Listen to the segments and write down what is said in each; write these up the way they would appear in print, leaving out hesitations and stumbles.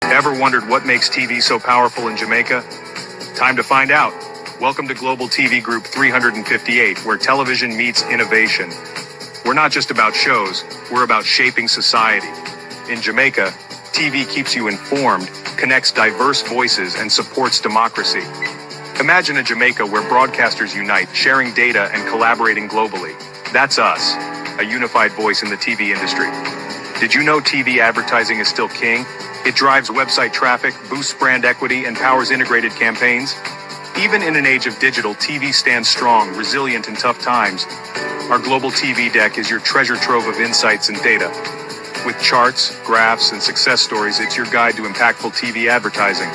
Ever wondered what makes TV so powerful in Jamaica? Time to find out. Welcome to Global TV Group 358, where television meets innovation. We're not just about shows, we're about shaping society. In Jamaica, TV keeps you informed, connects diverse voices, and supports democracy. Imagine a Jamaica where broadcasters unite, sharing data and collaborating globally. That's us, a unified voice in the TV industry. Did you know TV advertising is still king? It drives website traffic, boosts brand equity, and powers integrated campaigns. Even in an age of digital, TV stands strong, resilient in tough times. Our Global TV deck is your treasure trove of insights and data. With charts, graphs, and success stories, it's your guide to impactful TV advertising.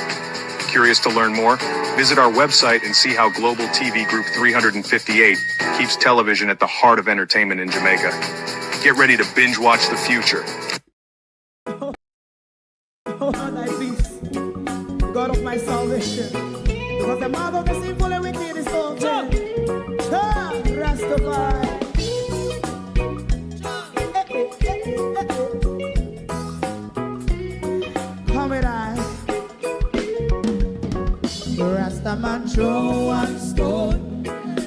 Curious to learn more? Visit our website and see how Global TV Group 358 keeps television at the heart of entertainment in Jamaica. Get ready to binge watch the future. Oh, thy peace, God of my salvation, because the mouth of the sinful and wicked is open. Rastafari. Come with I. Rastaman throw one stone,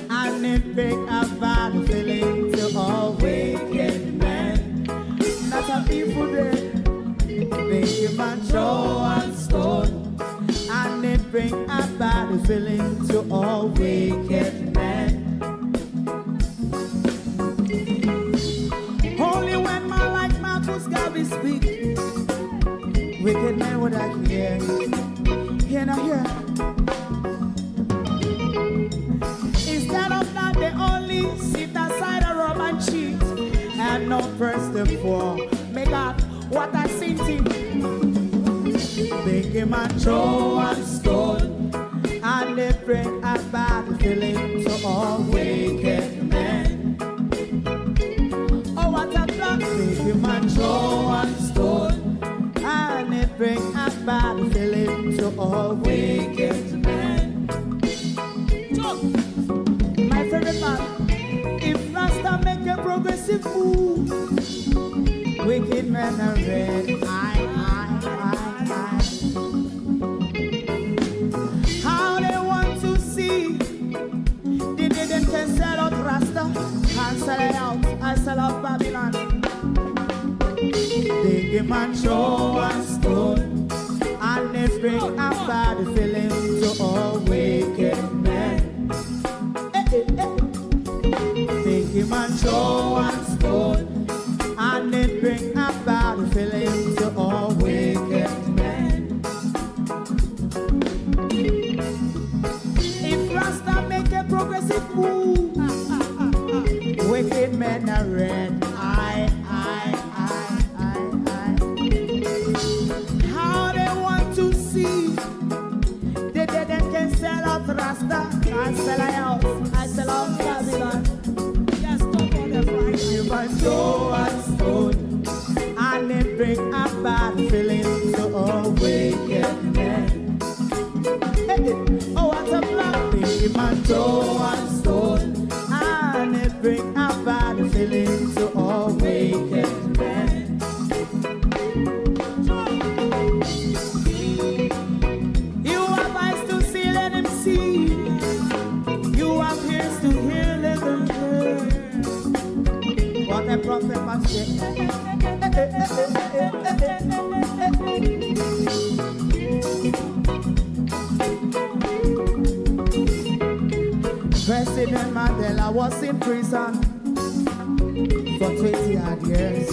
and it break a bad feeling to all wicked men. Not a people there. Make a man throw one stone, and it bring a bad feeling to all wicked men. Only when man like Marcus Garvey speak, wicked men would I hear. Hear now hear. Instead of that, they only sit aside a rub and cheat, and not press the poor. Make up what I seen to. Make a man throw one stone, and they bring a bad feeling to all wicked men. Oh, what a plan. Make a man throw one stone, and they bring a bad feeling to all wicked men. My favorite man, if Rasta make a progressive move, wicked men are red, How they want to see the day them can sell out Rasta and sell it out, I sell out Babylon. They give man throw one stone, and they bring a bad feeling to all wicked men. They give man throw one stone, and it bring a bad feeling to all wicked men. If Rasta make a progressive move, wicked men are red. How they want to see the dead and can sell out Rasta, I sell out, I sell out Babylon. Yes, stop on the Friday. You might throw one stone, and it bring a bad feeling to all wicked men. Oh, what a black thing. You might throw one stone, and it bring a bad feeling to all wicked men. You have eyes to see, let him see. You have ears to hear, let them hear. What a prophet must say. President Mandela was in prison for 20 odd years.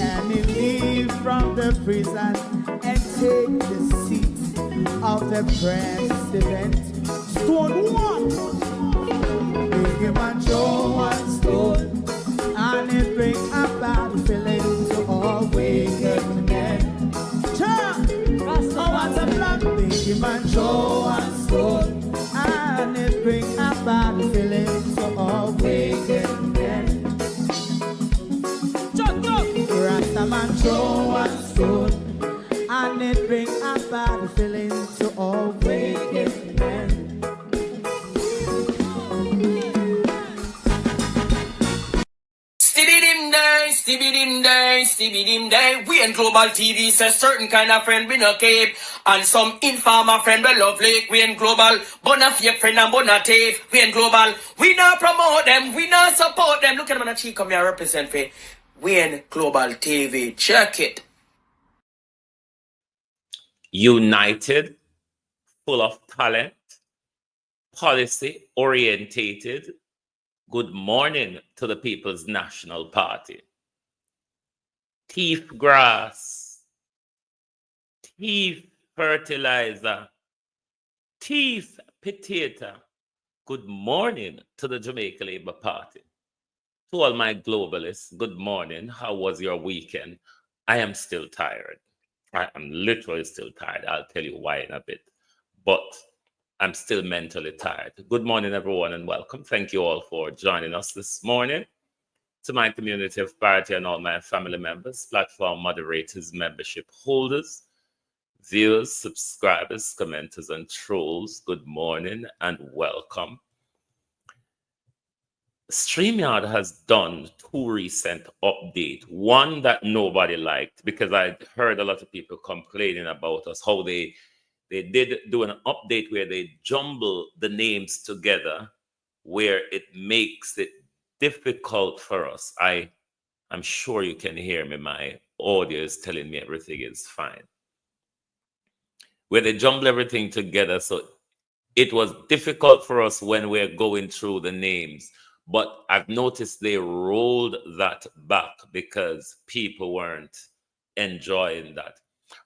And he leave from the prison and take the seat of the president. Stone one. Big him and throw one stone, and it bring a bad feeling to all wicked men. Oh, what's a black? Big him and throw one stone, and it bring a bad feeling to all wicked men. Rastaman throw one stone, and it bring a bad feeling to all wicked men. Stibbidim dim day, Stevie dim day. We in Global TV says certain kind of friend we no keep. And some informer friend we love Lake. We in Global, Bonafide friend and Bonate. We in Global, we not promote them, we not support them. Look at them on the cheek, come here represent for. We in Global TV, check it. United, full of talent, policy orientated. Good morning to the People's National Party. Teeth grass, teeth fertilizer, teeth potato. Good morning to the Jamaican Labour Party. To all my globalists, good morning. How was your weekend? I am still tired. I am literally still tired. I'll tell you why in a bit. But I'm still mentally tired. Good morning, everyone, and welcome. Thank you all for joining us this morning. To my community of party and all my family members, platform moderators, membership holders, viewers, subscribers, commenters, and trolls, good morning and welcome. StreamYard has done two recent updates. One that nobody liked, because I heard a lot of people complaining about us, how they did do an update where they jumble the names together, where it makes it difficult for us. I'm sure you can hear me. My audio is telling me everything is fine. Where they jumble everything together, so it was difficult for us when we're going through the names. But I've noticed they rolled that back because people weren't enjoying that.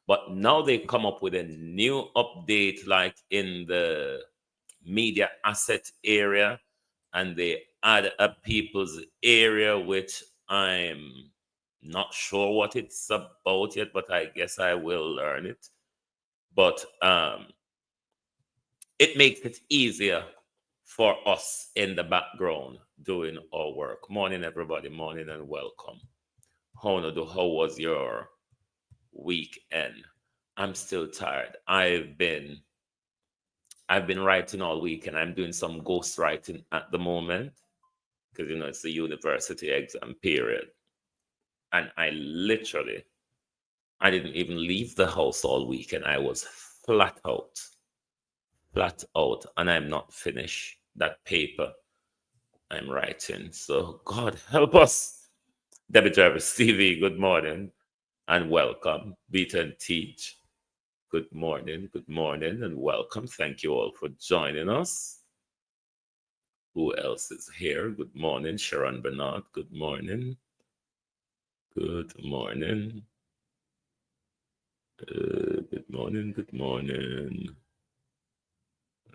But now they come up with a new update, like in the media asset area, and they add a people's area, which I'm not sure what it's about yet, but I guess I will learn it. But it makes it easier for us in the background doing our work. Morning, everybody. Morning and welcome. How was your weekend? I'm still tired. I've been writing all week, and I'm doing some ghost writing at the moment because it's the university exam period, and I didn't even leave the house all week, and I was flat out, and I'm not finished that paper I'm writing. So God help us. Debbie Jarvis TV, good morning and welcome. Beat and Teach, good morning and welcome. Thank you all for joining us. Who else is here? Good morning. Sharon Bernard, good morning. Good morning. Good morning.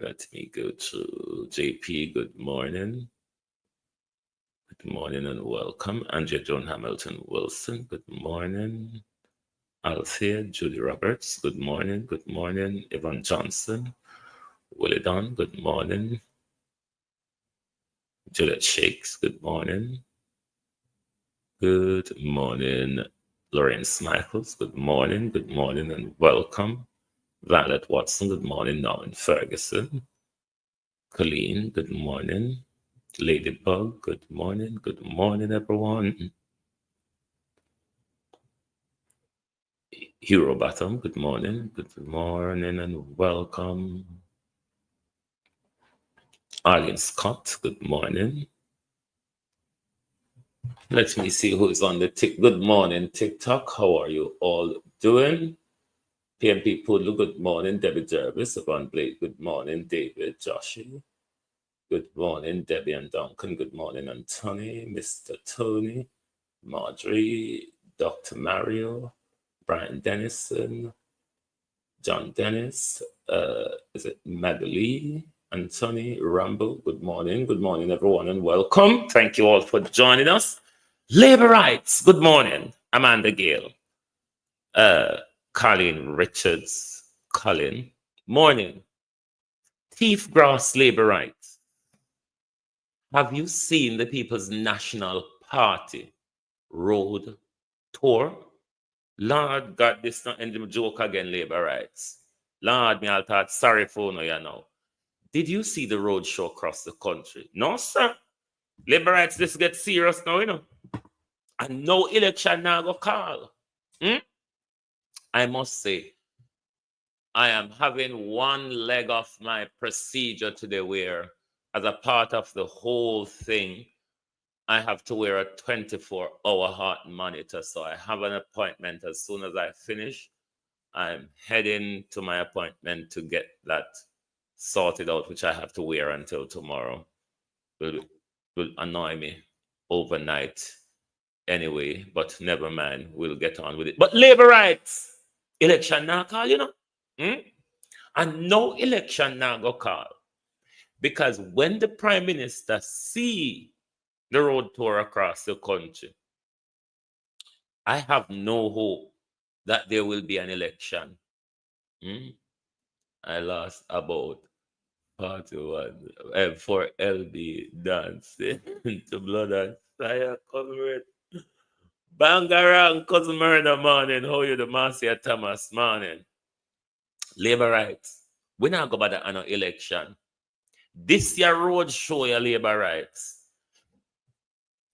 Let me go to JP, good morning. Good morning and welcome. Andrea Joan Hamilton Wilson, good morning. Althea Julie Roberts, good morning. Good morning. Yvonne Johnson, Willie Don, good morning. Juliet Shakes, good morning. Good morning. Lawrence Michaels, good morning and welcome. Violet Watson, good morning. Norman Ferguson. Colleen, good morning. Ladybug, good morning everyone. Hero Bottom, good morning and welcome. Arlene Scott, good morning. Let me see who is on the good morning TikTok. How are you all doing? PMP Poodle, good morning. Debbie Jervis, Yvonne Blake, good morning. David Joshi, good morning. Debbie and Duncan, good morning. Anthony, Mr. Tony, Marjorie, Dr. Mario, Brian Dennison, John Dennis, is it Magali, Anthony, Rambo, good morning everyone and welcome. Thank you all for joining us. Labor Rights, good morning. Amanda Gale, Colleen Richards, Colin, morning. Teeth Grass Labor Rights. Have you seen the People's National Party road tour? Lord God, this not end the joke again, labor rights. Lord, me all thought, sorry for you know. Did you see the road show across the country? No, sir. Labor rights, this gets serious now, And no election now go call. I must say, I am having one leg of my procedure today where, as a part of the whole thing, I have to wear a 24-hour heart monitor. So I have an appointment. As soon as I finish, I'm heading to my appointment to get that sorted out, which I have to wear until tomorrow. Will annoy me overnight anyway, but never mind. We'll get on with it. But labor rights, election now call, And no election now go call. Because when the prime minister see the road tour across the country, I have no hope that there will be an election. I lost about 41 for LB dancing to blood and fire cover it. Bangarang, cousin murder morning. How you the Marcia Thomas morning? Labor rights. We not go about an election. This year road show your labor rights.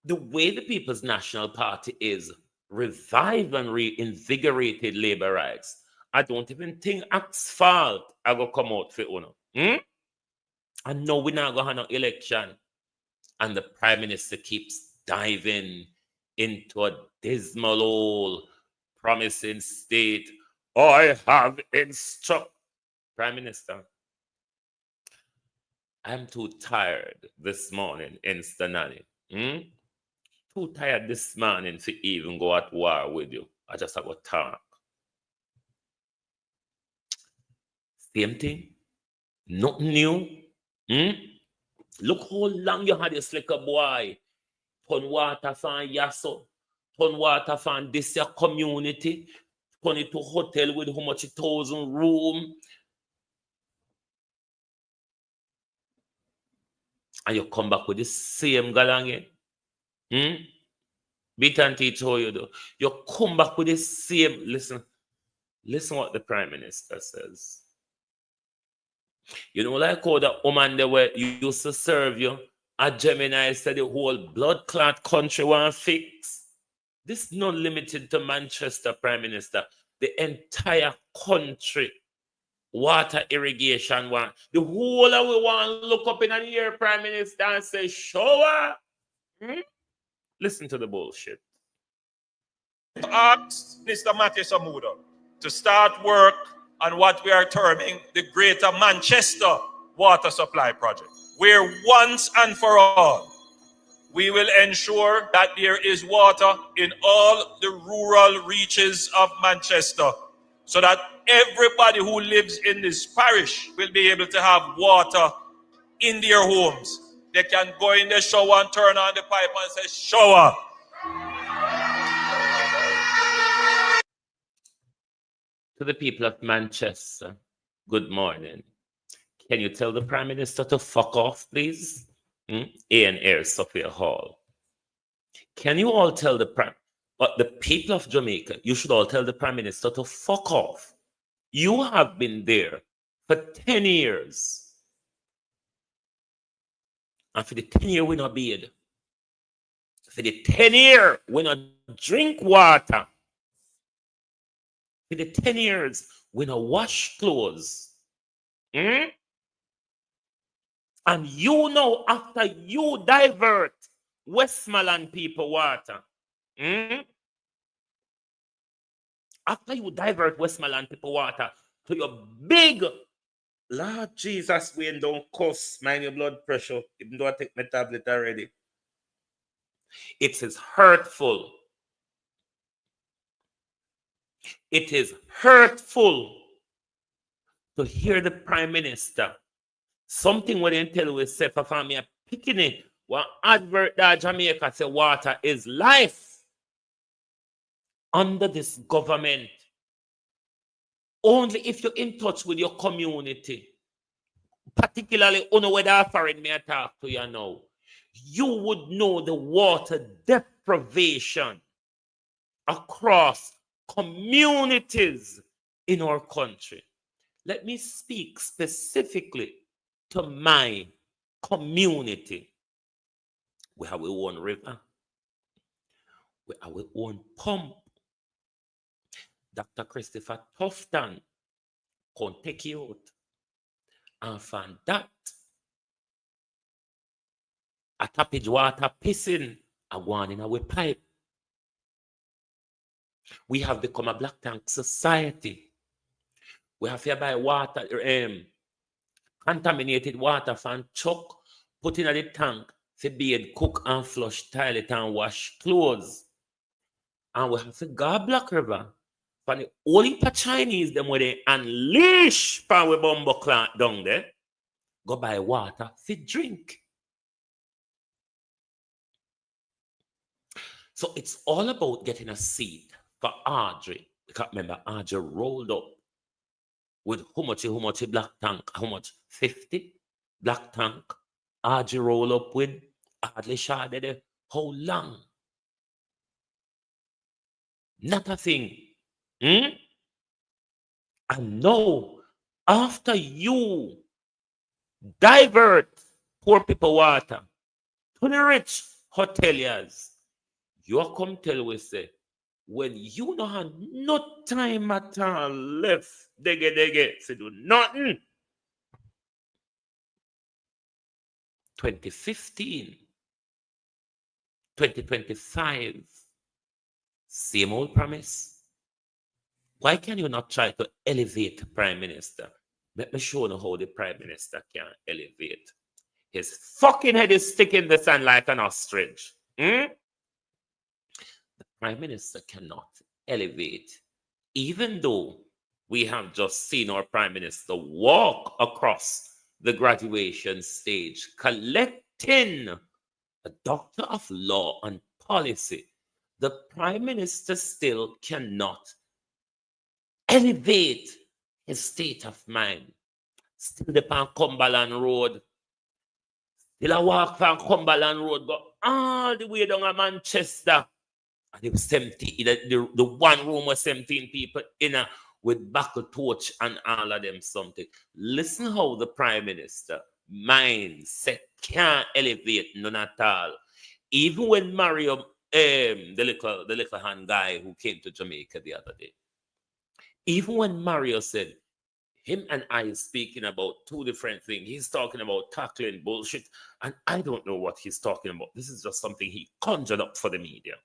The way the People's National Party is revive and reinvigorated labor rights. I don't even think asphalt I go come out for uno. And no, we're not going to have no election. And the prime minister keeps diving into a dismal old promising state. I have instructed. Prime Minister, I'm too tired this morning, Instanani. Too tired this morning to even go at war with you. I just have a talk. Same thing. Nothing new. Look how long you had this little boy. Turn water from Yasso. Turn water from this your community. Turn it to hotel with how much 1,000 room. And you come back with the same galang. Beat and teach how you do. You come back with the same. Listen what the Prime Minister says. You know, like how the woman they were used to serve you, a Gemini said the whole blood clot country want fix. This is not limited to Manchester, Prime Minister. The entire country, water irrigation want. The whole of we want look up in the air, Prime Minister, and say, shower. Listen to the bullshit. Asked Mr. Matthew Samuda to start work on what we are terming the Greater Manchester Water Supply Project, where once and for all, we will ensure that there is water in all the rural reaches of Manchester, so that everybody who lives in this parish will be able to have water in their homes. They can go in the shower and turn on the pipe and say, shower. To the people of Manchester, good morning. Can you tell the Prime Minister to fuck off, please? A&R Sophia Hall. Can you all tell the people of Jamaica, you should all tell the Prime Minister to fuck off. You have been there for 10 years. And for the 10 years, we not bathe. For the 10 years, we not drink water. For the 10 years, we not wash clothes. And you know, after you divert Westmoreland people water, after you divert Westmoreland people water to your big, Lord Jesus, Wayne, don't cuss, mind your blood pressure, even though I take my tablet already. It is hurtful. It is hurtful to hear the Prime Minister something what they tell we say for family a picking it. One advert that Jamaica say water is life. Under this government, only if you're in touch with your community, particularly on whether foreign may talk to you now, you would know the water deprivation across communities in our country. Let me speak specifically to my community. We have our own river. We have our own pump. Dr. Christopher Tufton can take you out and find that a tappage water pissing a one in our pipe. We have become a black tank society. We have to buy water, contaminated water from chuck, put in the tank, to bathe, cook and flush toilet and wash clothes. And we have to go Black River. For the only Chinese them where they unleash from we bumbo clan down there, go buy water to drink. So it's all about getting a seat for Audrey. Because remember, Audrey rolled up with how much black tank, how much? 50 black tank. Audrey roll up with hardly sharded. How long? Not a thing. And now, after you divert poor people water to the rich hoteliers, you come tell we say, when you don't have no time at all left, they get to do nothing. 2015, 2025, same old promise. Why can you not try to elevate the Prime Minister? Let me show you how the Prime Minister can elevate. His fucking head is sticking in the sand like an ostrich. The Prime Minister cannot elevate, even though we have just seen our Prime Minister walk across the graduation stage, collecting a Doctor of Law and Policy. The Prime Minister still cannot elevate his state of mind. Still upon Cumberland Road. Still a walk from Cumberland Road, go all the way down to Manchester. And it was 17, the one room was 17 people in a with buckle torch and all of them something. Listen how the Prime Minister mindset can't elevate none at all. Even when Mario, the little hand guy who came to Jamaica the other day, even when Mario said, him and I speaking about two different things. He's talking about tackling bullshit, and I don't know what he's talking about. This is just something he conjured up for the media.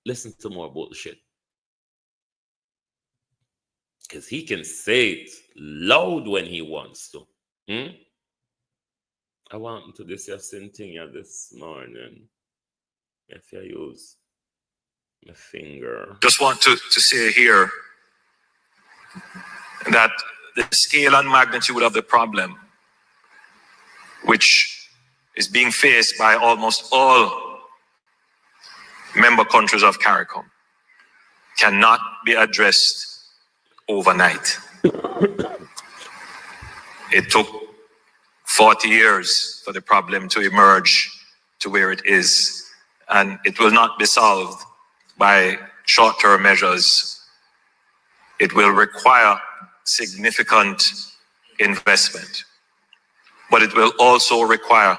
Listen to more bullshit. Because he can say it loud when he wants to. I want to this thing this morning. If I use my finger. Just want to say here that the scale and magnitude of the problem, which is being faced by almost all member countries of CARICOM, cannot be addressed overnight. It took 40 years for the problem to emerge to where it is, and it will not be solved by short-term measures. It will require significant investment, but it will also require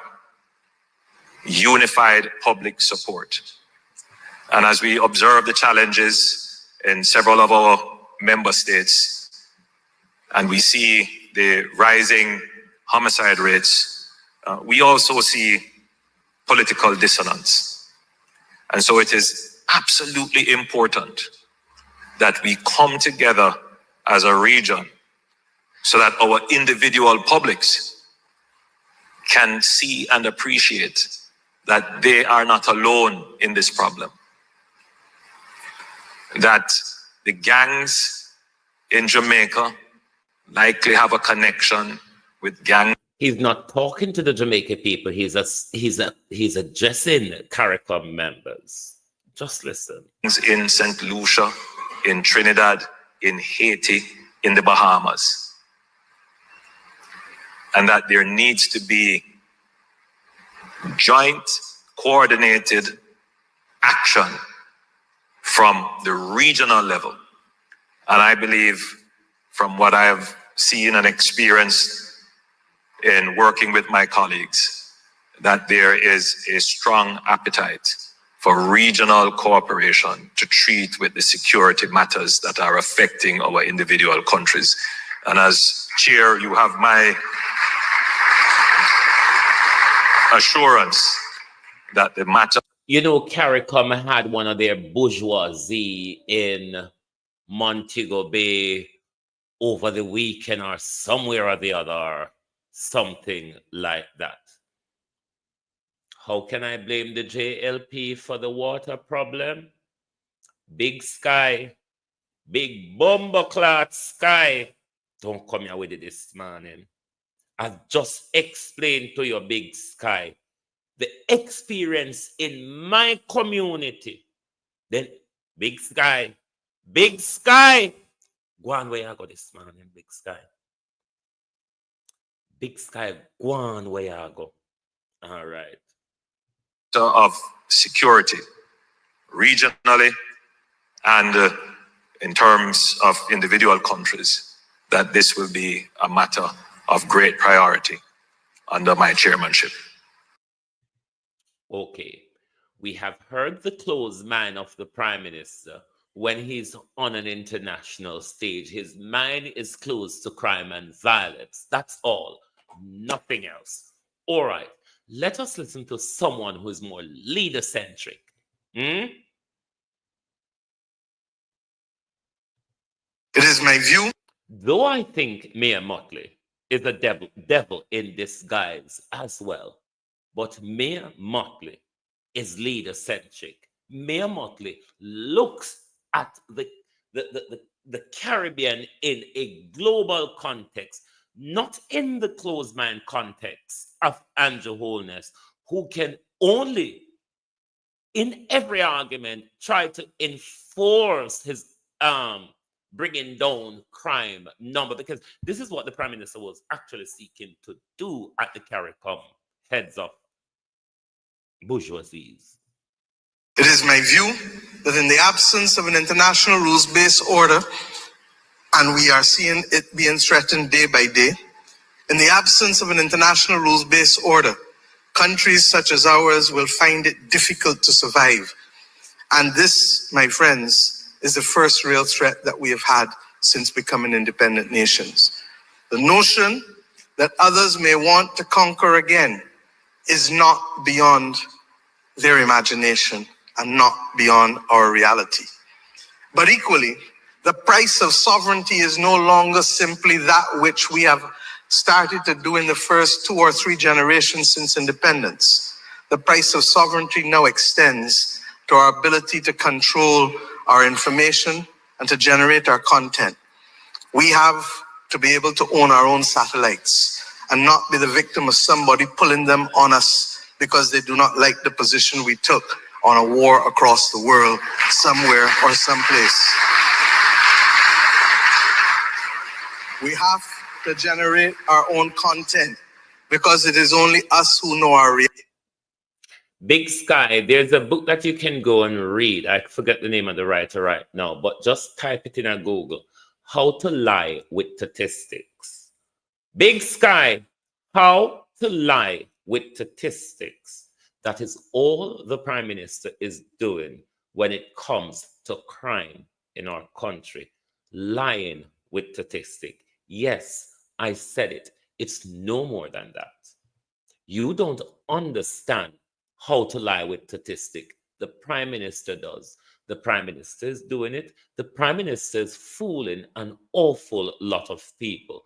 unified public support. And as we observe the challenges in several of our member states, and we see the rising homicide rates, we also see political dissonance. And so it is absolutely important that we come together as a region so that our individual publics can see and appreciate that they are not alone in this problem. That the gangs in Jamaica likely have a connection with gangs. He's not talking to the Jamaican people. He's addressing CARICOM members. Just listen. In St. Lucia, in Trinidad, in Haiti, in the Bahamas. And that there needs to be joint, coordinated action from the regional level. And I believe, from what I have seen and experienced in working with my colleagues, that there is a strong appetite for regional cooperation to treat with the security matters that are affecting our individual countries. And as chair, you have my assurance that the matter. You know, CARICOM had one of their bourgeoisie in Montego Bay over the weekend or somewhere or the other, something like that. How can I blame the JLP for the water problem? Big Sky, big bumbleclot Sky. Don't come here with it this morning. I've just explained to you, Big Sky, the experience in my community. Then Big Sky, go on where I go this morning, Big Sky. Big Sky, go on where I go. All right. Of security, regionally and in terms of individual countries, that this will be a matter of great priority under my chairmanship. Okay, we have heard the closed mind of the Prime Minister. When he's on an international stage, his mind is closed to crime and violence. That's all, nothing else. All right, let us listen to someone who is more leader-centric. It is my view. Though I think Mayor Motley is a devil in disguise as well, but Mayor Motley is leader-centric. Mayor Motley looks at the Caribbean in a global context, not in the closed mind context of Andrew Holness, who can only, in every argument, try to enforce his bringing down crime number, because this is what the Prime Minister was actually seeking to do at the CARICOM heads of bourgeoisies. It is my view that in the absence of an international rules-based order, and we are seeing it being threatened day by day, in the absence of an international rules-based order, countries such as ours will find it difficult to survive. And this, my friends, is the first real threat that we have had since becoming independent nations. The notion that others may want to conquer again is not beyond their imagination and not beyond our reality. But equally, the price of sovereignty is no longer simply that which we have started to do in the first 2 or 3 generations since independence. The price of sovereignty now extends to our ability to control our information and to generate our content. We have to be able to own our own satellites and not be the victim of somebody pulling them on us because they do not like the position we took on a war across the world somewhere or someplace. We have to generate our own content because it is only us who know our reality. Big Sky, there's a book that you can go and read. I forget the name of the writer right now, but just type it in a Google. How to Lie with Statistics. Big Sky, How to Lie with Statistics. That is all the Prime Minister is doing when it comes to crime in our country. Lying with statistics. Yes, I said it. It's no more than that. You don't understand how to lie with statistics. The Prime Minister does. The Prime Minister is doing it. The Prime Minister is fooling an awful lot of people.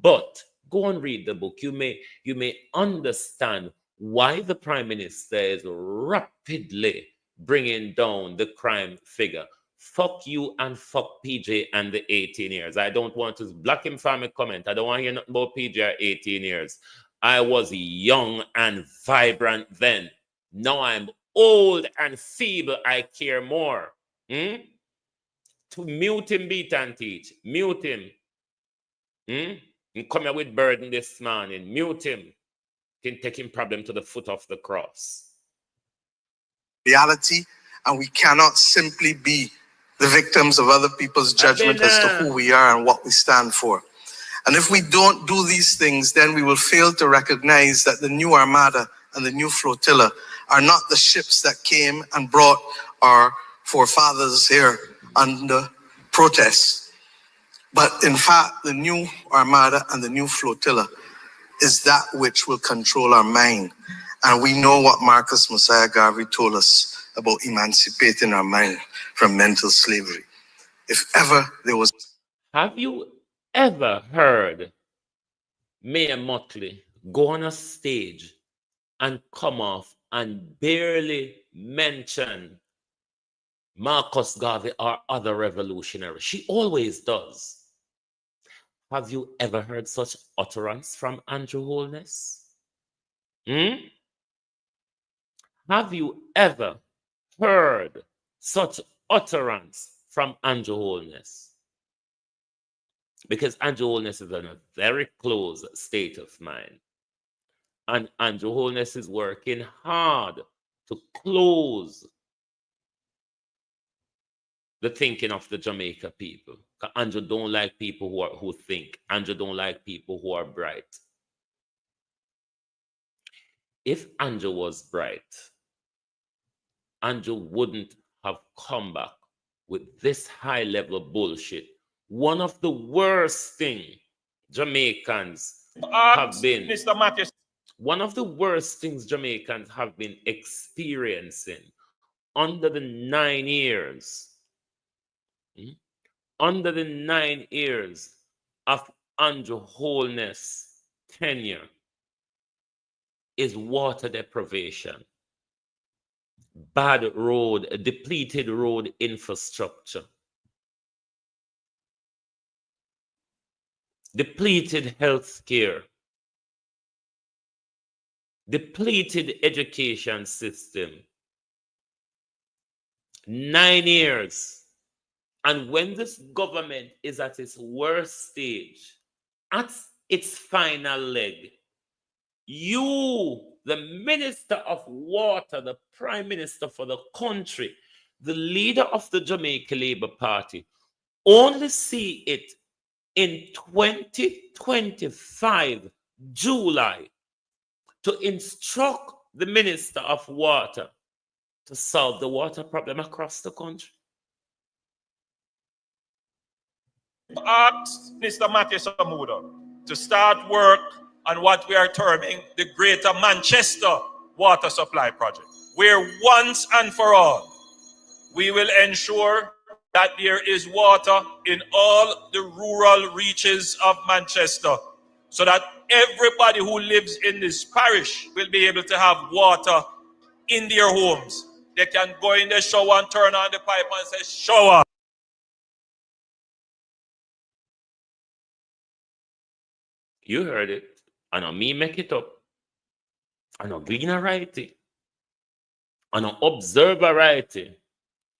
But go and read the book. You may understand why the Prime Minister is rapidly bringing down the crime figure. Fuck you and fuck PJ and the 18 years. I don't want to block him from a comment. I don't want to hear nothing about PJ at 18 years. I was young and vibrant then. Now I'm old and feeble. I care more. To mute him, beat and teach. Mute him. And come here with burden this morning. Mute him. Can take him problem to the foot of the cross. Reality, and we cannot simply be the victims of other people's judgment as to who we are and what we stand for. And if we don't do these things, then we will fail to recognize that the new Armada and the new flotilla are not the ships that came and brought our forefathers here under protest, but in fact, the new armada and the new flotilla is that which will control our mind. And we know what Marcus Messiah Garvey told us about emancipating our mind from mental slavery. If ever there was... Have you ever heard Mayor Motley go on a stage and come off and barely mention Marcus Garvey or other revolutionaries? She always does. Have you ever heard such utterance from Andrew Holness? Have you ever heard such utterance from Andrew Holness? Because Andrew Holness is in a very close state of mind. And Andrew Holness is working hard to close the thinking of the Jamaica people. Andrew don't like people who think. Andrew don't like people who are bright. If Andrew was bright, Andrew wouldn't have come back with this high level bullshit. One of the worst things Jamaicans have been, Mr. Matthews. One of the worst things Jamaicans have been experiencing under the 9 years, under the 9 years of Andrew Holness' tenure is water deprivation, bad road, depleted road infrastructure, depleted health care, depleted education system. 9 years. And when this government is at its worst stage, at its final leg, you, the Minister of Water, the Prime Minister for the country, the leader of the Jamaica Labour Party, only see it in 2025, July, to instruct the Minister of Water to solve the water problem across the country. Asked Mr. Matthew Samuda to start work on what we are terming the Greater Manchester Water Supply Project, where once and for all, we will ensure that there is water in all the rural reaches of Manchester, so that everybody who lives in this parish will be able to have water in their homes. They can go in the shower and turn on the pipe and say, shower. You heard it. I know me make it up. I know Gleaner write it. I know Observer write it.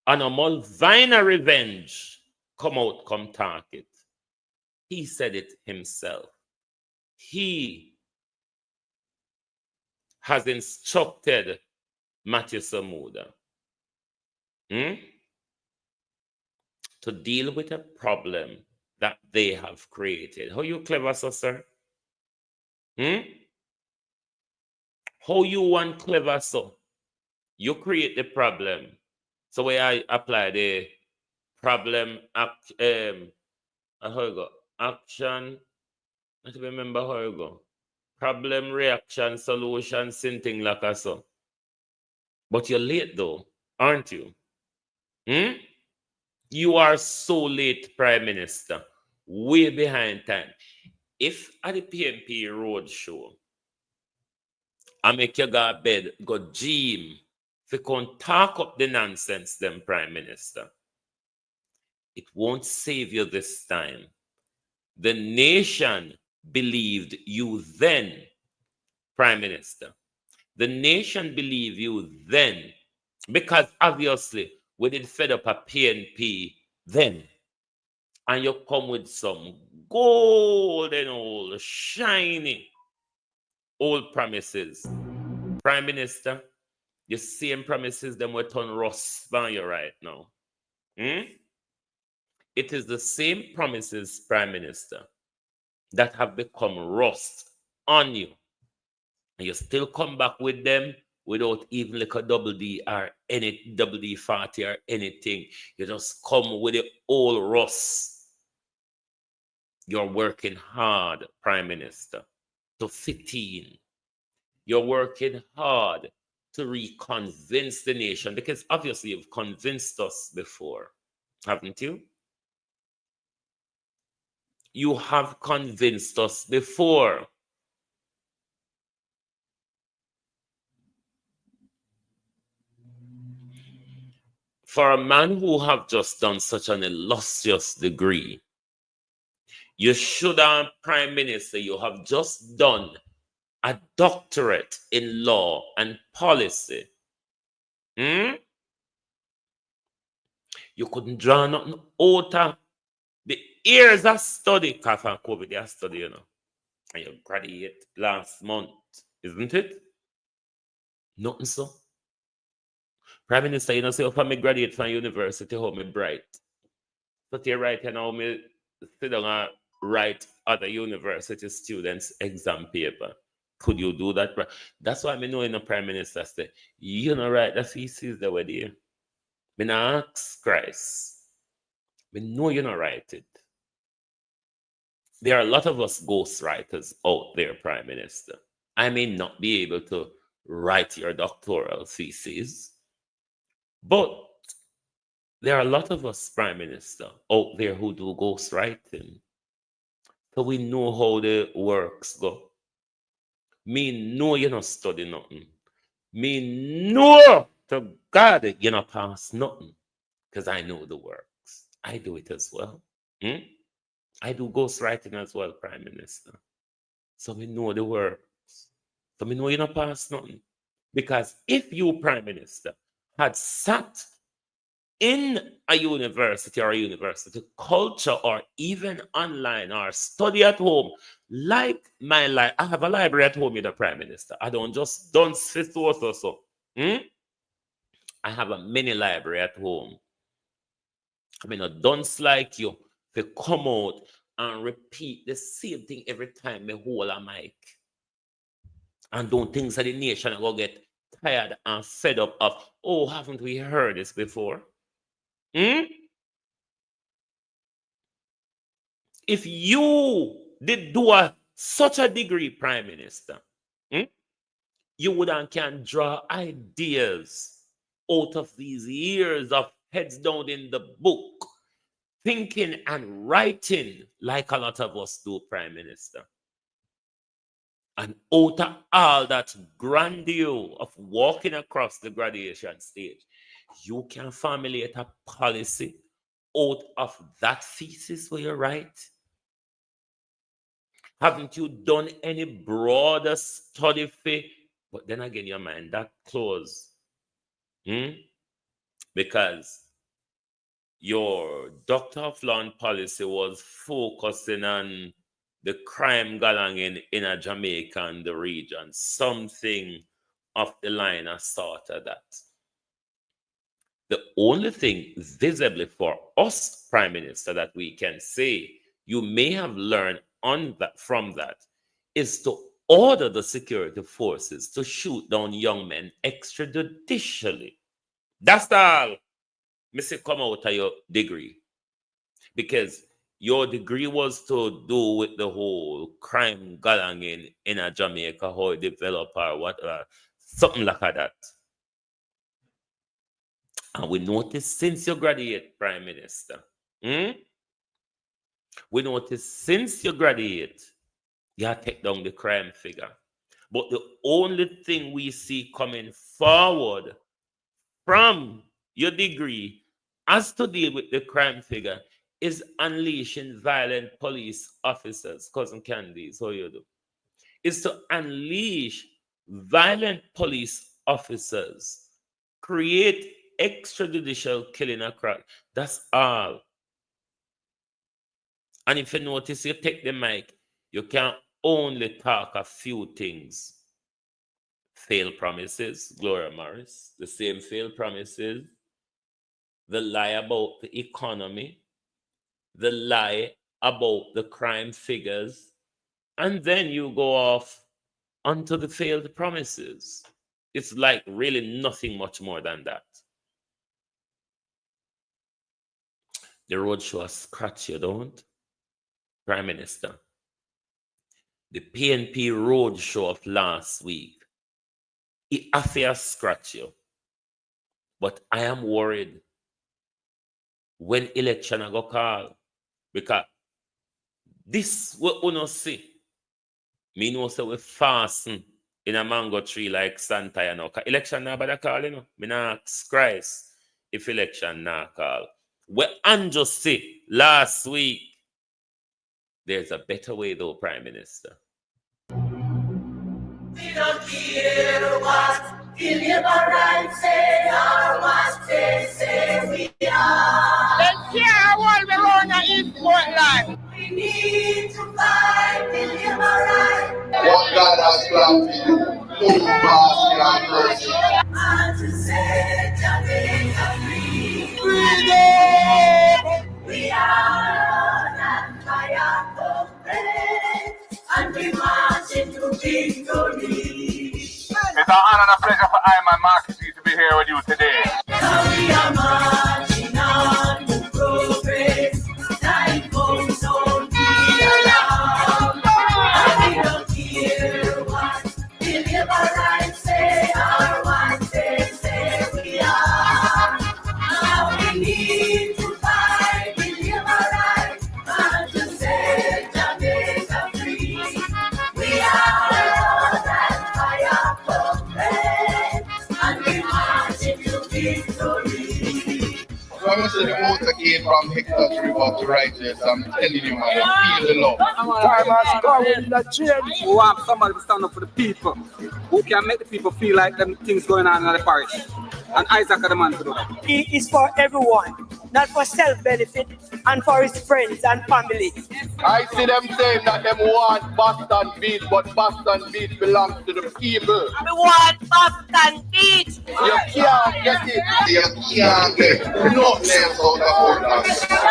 I know Mulvina Revenge come out, come talk it. He said it himself. He has instructed Matthew Samuda to deal with a problem that they have created. How you clever, sir? How you want clever, so? You create the problem. So where I apply the problem how you go? Action. I don't remember how you go. Problem, reaction, solution, something like that. So. But you're late though, aren't you? You are so late, Prime Minister. Way behind time. If at the PMP road show, I make you go to bed, go gym, if you can't talk up the nonsense, then Prime Minister, it won't save you this time. The nation believed you then, Prime Minister. The nation believed you then, because obviously we did fed up a PNP then. And you come with some golden old, shiny old promises. Prime Minister, the same promises them will turn rust by you right now. It is the same promises, Prime Minister, that have become rust on you. And you still come back with them without even like a double D or any double D 40 or anything. You just come with the old Russ. You're working hard, Prime Minister, to fit in. You're working hard to reconvince the nation, because obviously you've convinced us before, haven't you? You have convinced us before. For a man who have just done such an illustrious degree, you should, Prime Minister, you have just done a doctorate in law and policy. You couldn't draw nothing out of the years of study, because of COVID, they study, and you graduate last month, isn't it? Nothing so. Prime Minister, you know, say, if I graduate from university, how me bright. But you're right, you know, me sit down and write other university students' exam paper. Could you do that? That's why I know in the Prime Minister say, you know, right, the thesis that were there. Me not ask Christ. Me know you not write it. There are a lot of us ghostwriters out there, Prime Minister. I may not be able to write your doctoral thesis, but there are a lot of us, Prime Minister, out there who do ghostwriting. So we know how the works go. Me know you not study nothing. Me know to God you not pass nothing. Because I know the works. I do it as well. I do ghostwriting as well, Prime Minister. So we know the works. So we know you not pass nothing. Because if you, Prime Minister, had sat in a university or a university culture or even online or study at home, like my life, I have a library at home with the Prime Minister. I don't sit or so. I have a mini library at home. I mean, a dunce like you to come out and repeat the same thing every time me hold a mic. And don't think that the nation will get tired and fed up of, oh, haven't we heard this before? If you did do such a degree, Prime Minister, you would and can draw ideas out of these years of heads down in the book, thinking and writing like a lot of us do, Prime Minister. And out of all that grandeur of walking across the graduation stage, you can formulate a policy out of that thesis where you write. Haven't you done any broader study for? But then again, your mind that close. Because your Doctor of Law and Policy was focusing on the crime galanging in a Jamaica and the region, something of the line of sort of that. The only thing visibly for us, Prime Minister, that we can say you may have learned from that is to order the security forces to shoot down young men extrajudicially. That's all. Mr. Come out of your degree. Because your degree was to do with the whole crime galanging in a Jamaica, how it develop or whatever, something like that. And we noticed since you graduate, Prime Minister, we noticed since you graduate, you have take down the crime figure. But the only thing we see coming forward from your degree as to deal with the crime figure is unleashing violent police officers. Cousin Candy, so you do. Is to unleash violent police officers, create extrajudicial killing across. That's all. And if you notice, you take the mic, you can only talk a few things. Failed promises, Gloria Morris, the same failed promises, the lie about the economy, the lie about the crime figures, and then you go off onto the failed promises. It's like really nothing much more than that. The roadshow has scratch you, don't? Prime Minister. The PNP roadshow of last week, it has scratch you. But I am worried when election I go call, because this what we not see. Me know say we fasten in a mango tree like Santa, you know. Election now bother call, you know. Me not ask Christ if election now call. What Andrew see last week, there's a better way though, Prime Minister. We don't care what the liberals say or what they say we are. They care what we run in Portland. We need to fight the liberals. What God has planned for you, no basket and mercy. And to say Jamaica free. Freedom! We are on fire for praise, and we march into victory. It's an honor and a pleasure for I, my Marcus, to be here with you today. Now we are marching on to progress. Time comes on the alarm. And we don't care what the liberals say or what they say we are. Now we need to fight the liberals and to set Jamaica free. We are on that fire for praise, and we march into victory. When I say the motor came from Hector's River to Righteous, I'm telling you, man, I feel the love. Time has come, we need a change. We want somebody to stand up for the people, who can make the people feel like them things going on in the parish. And Isaac are the man to do that. He is for everyone, not for self-benefit and for his friends and family. I see them saying that them want Boston Beach, but Boston Beach belongs to the people. We want Boston Beach. You can't get it. You can't get nothing else out of Portland.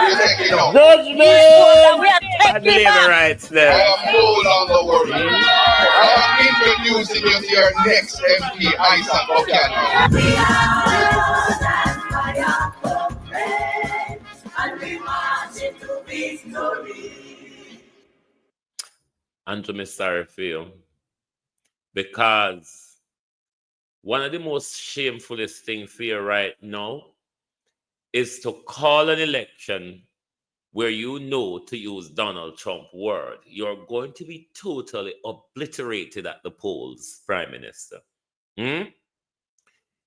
You're taking out. Judgment! We are And the taking labor back. rights I there. am no longer worried. I am introducing you to your next MP, Isaac Buchanan. We are on that fire for praise, and we march into victory. Andrew, I'm sorry for you. Because one of the most shamefulest things for you right now is to call an election where you know, to use Donald Trump word, you're going to be totally obliterated at the polls, Prime Minister.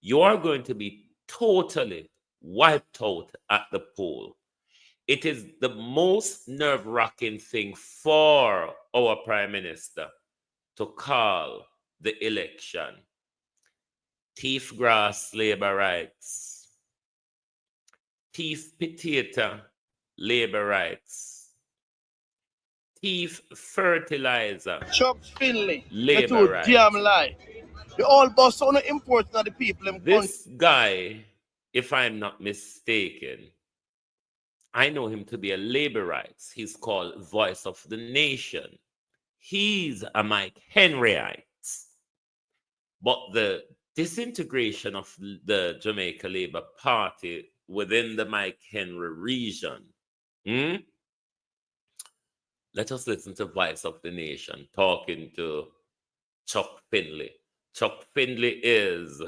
You are going to be totally wiped out at the poll. It is the most nerve-wracking thing for our Prime Minister to call the election. Thief grass, labor rights. Thief potato, labor rights. Thief fertilizer, Chuck Finley, labor rights. damn lie. The all boss on the important of the people in This guy, if I'm not mistaken, I know him to be a labor rights. He's called Voice of the Nation. He's a Mike Henryite. But the disintegration of the Jamaica Labour Party within the Mike Henry region. Let us listen to Voice of the Nation talking to Chuck Finley. Chuck Finley is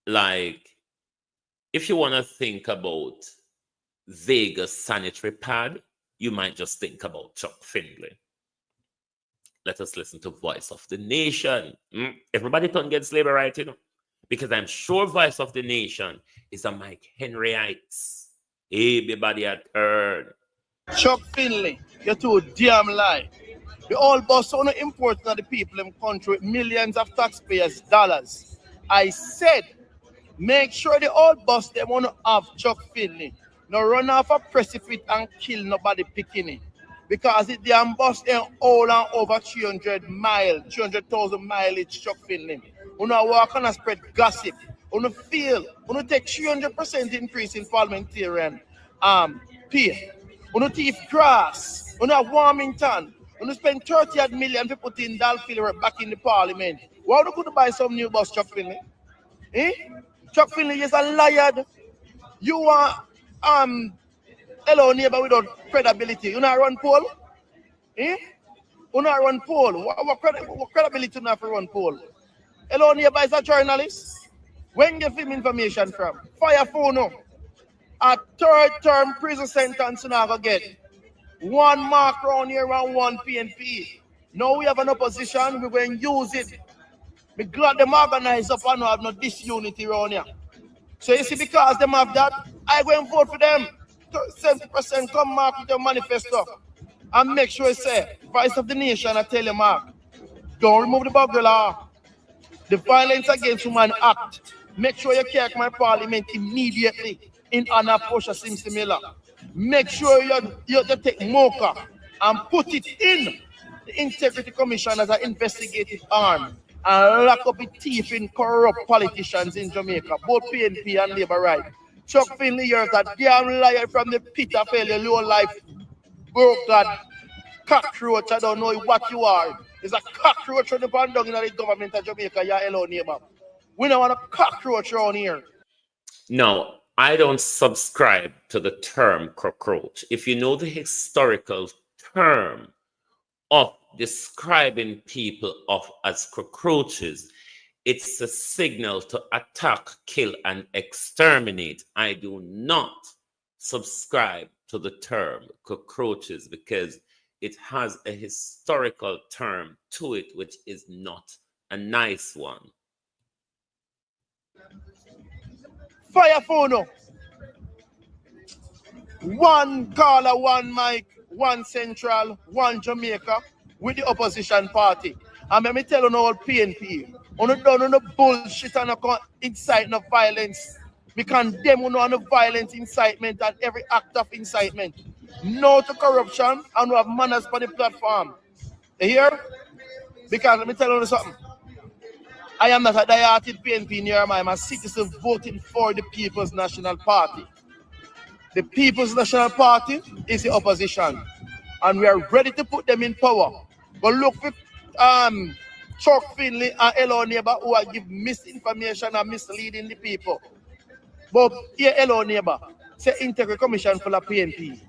like, if you want to think about Vegas sanitary pad, you might just think about Chuck Finley. Let us listen to Voice of the Nation. Everybody turn against labor right, you know, because I'm sure Voice of the Nation is a Mike Henryites. Everybody had heard. Chuck Finley, you're too damn lie. The all boss on the important of the people in country with millions of taxpayers' dollars. I said, make sure the all boss them want to have Chuck Finley. No run off a precipice and kill nobody picking it. Because it damn bus them all and over 300,000 mileage Chuck Finley. You know walk and spread gossip. You know feel. You know take 300% increase in parliamentarian pay. You know thief grass. You know Warmington. When you spend 30 million to put in Dal Finley back in the parliament, why would you could buy some new bus, Chuck Finley? Chuck Finley is a liar. You are hello neighbor without credibility. You not run poll? You not run poll. What credibility you not run poll? Hello neighbor is a journalist. When you film information from? Fire phone no. A third term prison sentence you not gonna get. 1 mark round here and 1 PNP. Now we have an opposition, we're going to use it. We're glad them organize up and have no disunity around here. So you see, because them have that, I go and vote for them. 70% come mark with your manifesto. And make sure you say, voice of the nation, I tell you, Mark, don't remove the bugger law. The Violence Against Women Act. Make sure you kick my parliament immediately in honor of Portia Simpson Miller. Make sure you take Mocha and put it in the Integrity Commission as an investigative arm and lock up the thief in corrupt politicians in Jamaica, both PNP and Labour Right. Chuck Finley, you're a damn liar from the pit of hell, low life, broken cockroach. I don't know what you are. There's a cockroach on the bandung in the government of Jamaica, your hello neighbor. We don't want a cockroach around here. No, I don't subscribe to the term cockroach. If you know the historical term of describing people as cockroaches, it's a signal to attack, kill, and exterminate. I do not subscribe to the term cockroaches because it has a historical term to it, which is not a nice one. Fire phone. 1 caller, 1 mic, 1 central, 1 Jamaica with the opposition party. And let me tell you now, PNP, you don't know bullshit and incite no violence. We condemn you on the violence, incitement, and every act of incitement. No to corruption, and we have manners for the platform. You hear? Because let me tell you something. I am not a die-hearted PNP near my. I'm a citizen voting for the People's National Party. The People's National Party is the opposition, and we are ready to put them in power. But look for Chuck Finley and Hello Neighbor who are give misinformation and misleading the people. But here, Hello Neighbor, say Integrity Commission for the PNP.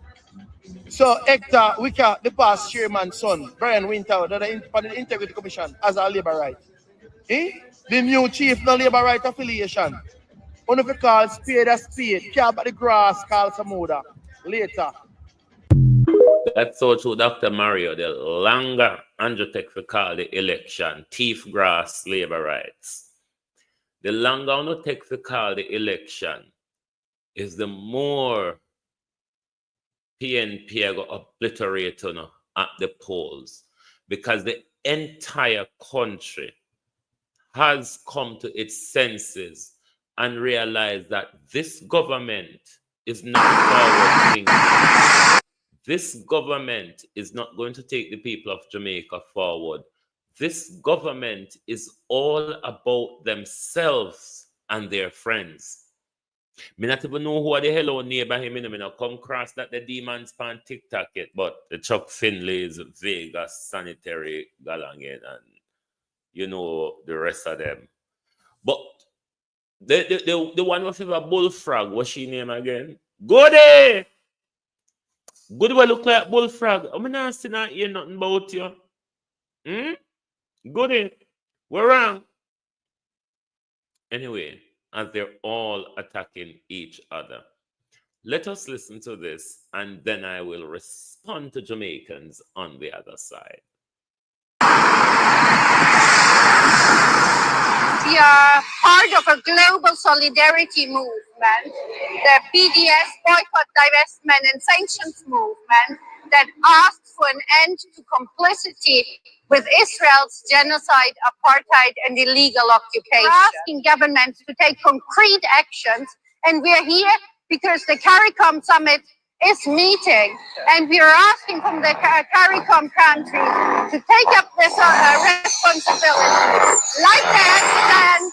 So Hector Wicca, the past chairman's son, Brian Winter, that the Integrity Commission as a Labour Right. The new chief no Labour Right affiliation. One of the calls spade a spade, cap at the grass, call some other. Later. That's so true, Dr. Mario. The longer Andrew takes to call the election, thief grass, Labour rights. The longer Andrew takes to call the election is the more PNP are going to obliterate at the polls, because the entire country has come to its senses and realized that this government is not forward thinking. This government is not going to take the people of Jamaica forward. This government is all about themselves and their friends. Me not even know who the hello neighbor him in. Me not come across that the demons pan TikTok yet, but the Chuck Finley's Vegas sanitary galangen and you know the rest of them. But the one with a bullfrog, what's she name again? Goody! Good will look like bullfrog. I'm not seeing not hear nothing about you. Goody. We're wrong. Anyway, as they're all attacking each other, let us listen to this and then I will respond to Jamaicans on the other side. We are part of a global solidarity movement, the BDS Boycott, Divestment and Sanctions movement, that asks for an end to complicity with Israel's genocide, apartheid, and illegal occupation. We're asking governments to take concrete actions, and we're here because the CARICOM summit is meeting, and we are asking from the CARICOM countries to take up this responsibility. Like that, then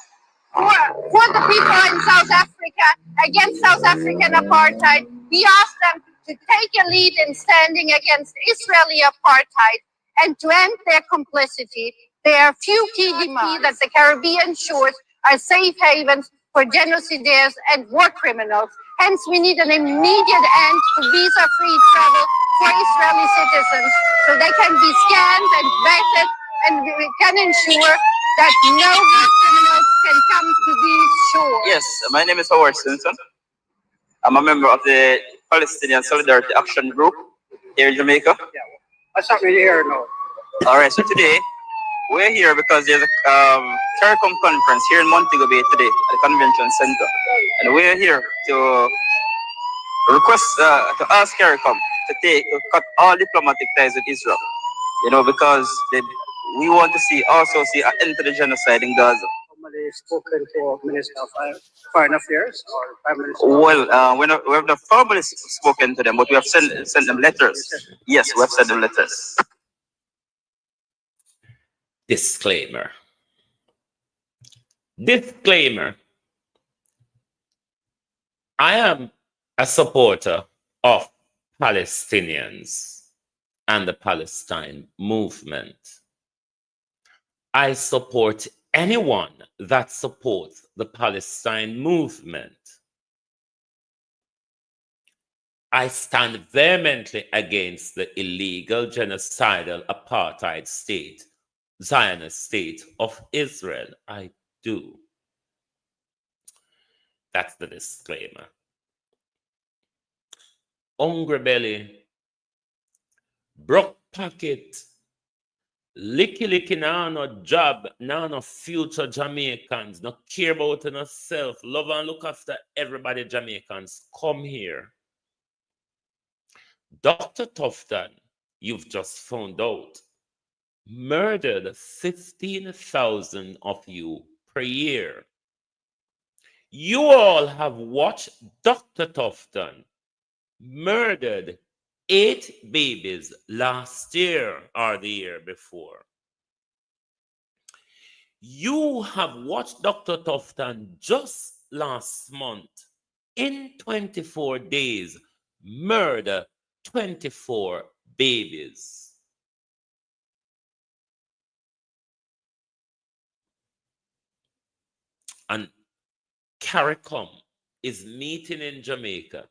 for the people in South Africa against South African apartheid, we ask them to take a lead in standing against Israeli apartheid and to end their complicity, there are few key demands that the Caribbean shores are safe havens for genocidaires and war criminals. Hence, we need an immediate end to visa-free travel for Israeli citizens so they can be scanned and vetted, and we can ensure that no war criminals can come to these shores. Yes, my name is Howard Simpson. I'm a member of the Palestinian Solidarity Action Group here in Jamaica. Yeah. What's happening here now? All right, so today we're here because there's a CARICOM conference here in Montego Bay today at the Convention Center. And we're here to request, to ask CARICOM to cut all diplomatic ties with Israel. You know, because we want to see an end to the genocide in Gaza. Somebody spoken to Minister of Foreign Affairs or Prime Minister? Well, we have not formally spoken to them, but we have sent them letters. Yes, we have sent them letters. Disclaimer. Disclaimer. I am a supporter of Palestinians and the Palestine movement. I support anyone that supports the Palestine movement. I stand vehemently against the illegal genocidal apartheid state, Zionist state of Israel. I do. That's the disclaimer. Hungry belly, broke pocket, licky now no job, now no future Jamaicans, no care about yourself, love and look after everybody Jamaicans. Come here. Dr. Tufton, you've just found out, murdered 15,000 of you per year. You all have watched Dr. Tufton murdered 8 babies last year or the year before. You have watched Dr. Tufton just last month, in 24 days, murder 24 babies. And CARICOM is meeting in Jamaica.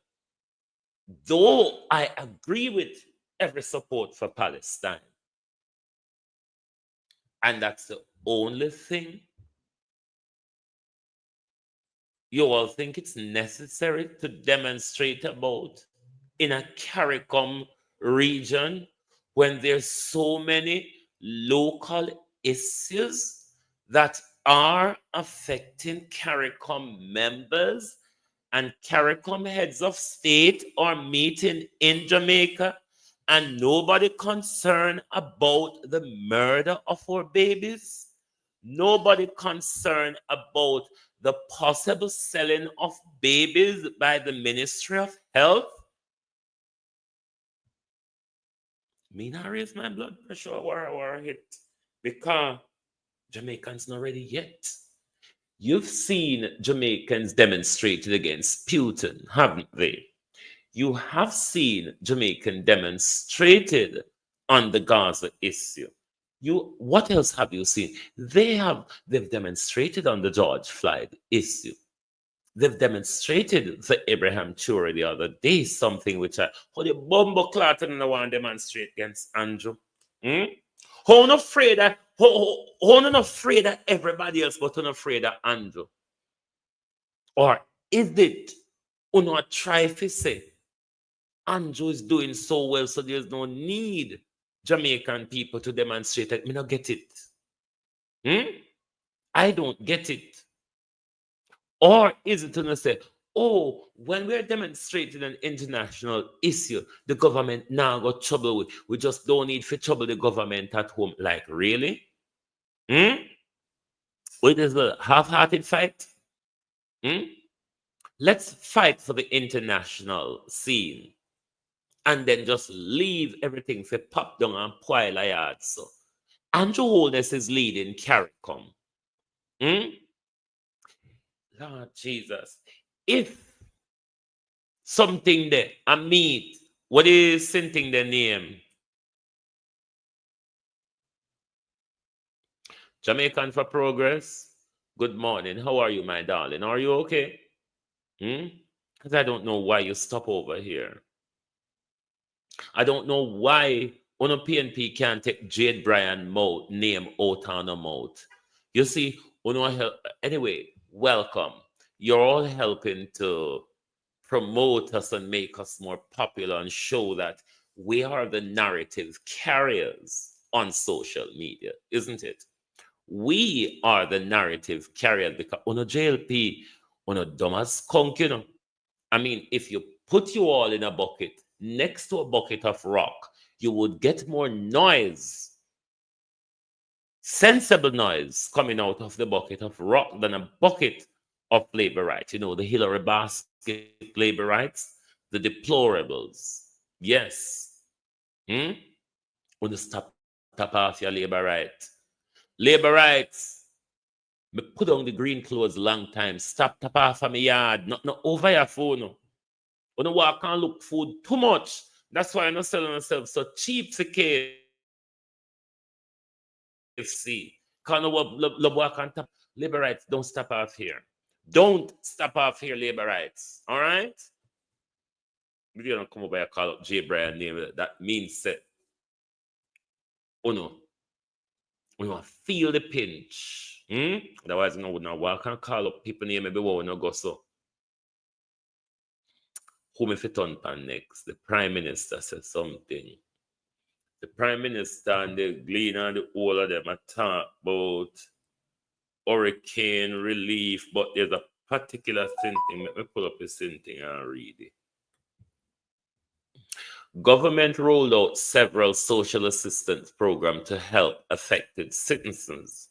Though I agree with every support for Palestine, and that's the only thing you all think it's necessary to demonstrate about in a CARICOM region when there's so many local issues that are affecting CARICOM members, and CARICOM heads of state are meeting in Jamaica, and nobody concerned about the murder of our babies? Nobody concerned about the possible selling of babies by the Ministry of Health? Me not raise my blood pressure or hit because Jamaicans not ready yet. You've seen Jamaicans demonstrated against Putin, haven't they? You have seen Jamaican demonstrated on the Gaza issue. What else have you seen? They've demonstrated on the George Floyd issue. They've demonstrated for Abraham Chura the other day, something which how the bumbo clot and the one demonstrate against Andrew. How not afraid that everybody else, but not afraid of Andrew? Or is it not try to say Andrew is doing so well, so there's no need Jamaican people to demonstrate that? Me not get it. I don't get it. Or is it to say, oh, when we're demonstrating an international issue, the government now got trouble with, we just don't need to trouble the government at home? Like, really? It is a half-hearted fight? Let's fight for the international scene and then just leave everything for pop down and poil a yard. So Andrew Holness is leading CARICOM. Lord Jesus. If something there, a meat, what is something the name? Jamaican for Progress. Good morning. How are you, my darling? Are you okay? Because I don't know why you stop over here. I don't know why on a PNP can't take Jade Bryan name out on a mouth. You see, anyway, welcome. You're all helping to promote us and make us more popular and show that we are the narrative carriers on social media, isn't it? We are the narrative carriers because on a JLP, on a dumb as skunk, you know. I mean, if you put you all in a bucket next to a bucket of rock, you would get more noise, sensible noise coming out of the bucket of rock than a bucket of labor rights. You know, the Hillary basket labor rights, the deplorables. Yes. When you stop off your labor right. Labor rights. Me put on the green clothes long time. Stop tap off of my yard. Not over your phone. You know what? I can't look food too much. That's why I'm not selling myself so cheap for KFC. Can't what can't tap. Labor rights, don't stop off here. Don't stop off here, labor rights. All right? If you don't come over and call up J. Bryan name, that means that, oh no, we want to feel the pinch. Otherwise, no, I can't call up people name maybe we no go so. Who me fit on pan next? The Prime Minister said something. The Prime Minister and the Glean and the all of them are talk about hurricane relief, but there's a particular thing. Let me pull up this thing and read it. Government rolled out several social assistance programs to help affected citizens.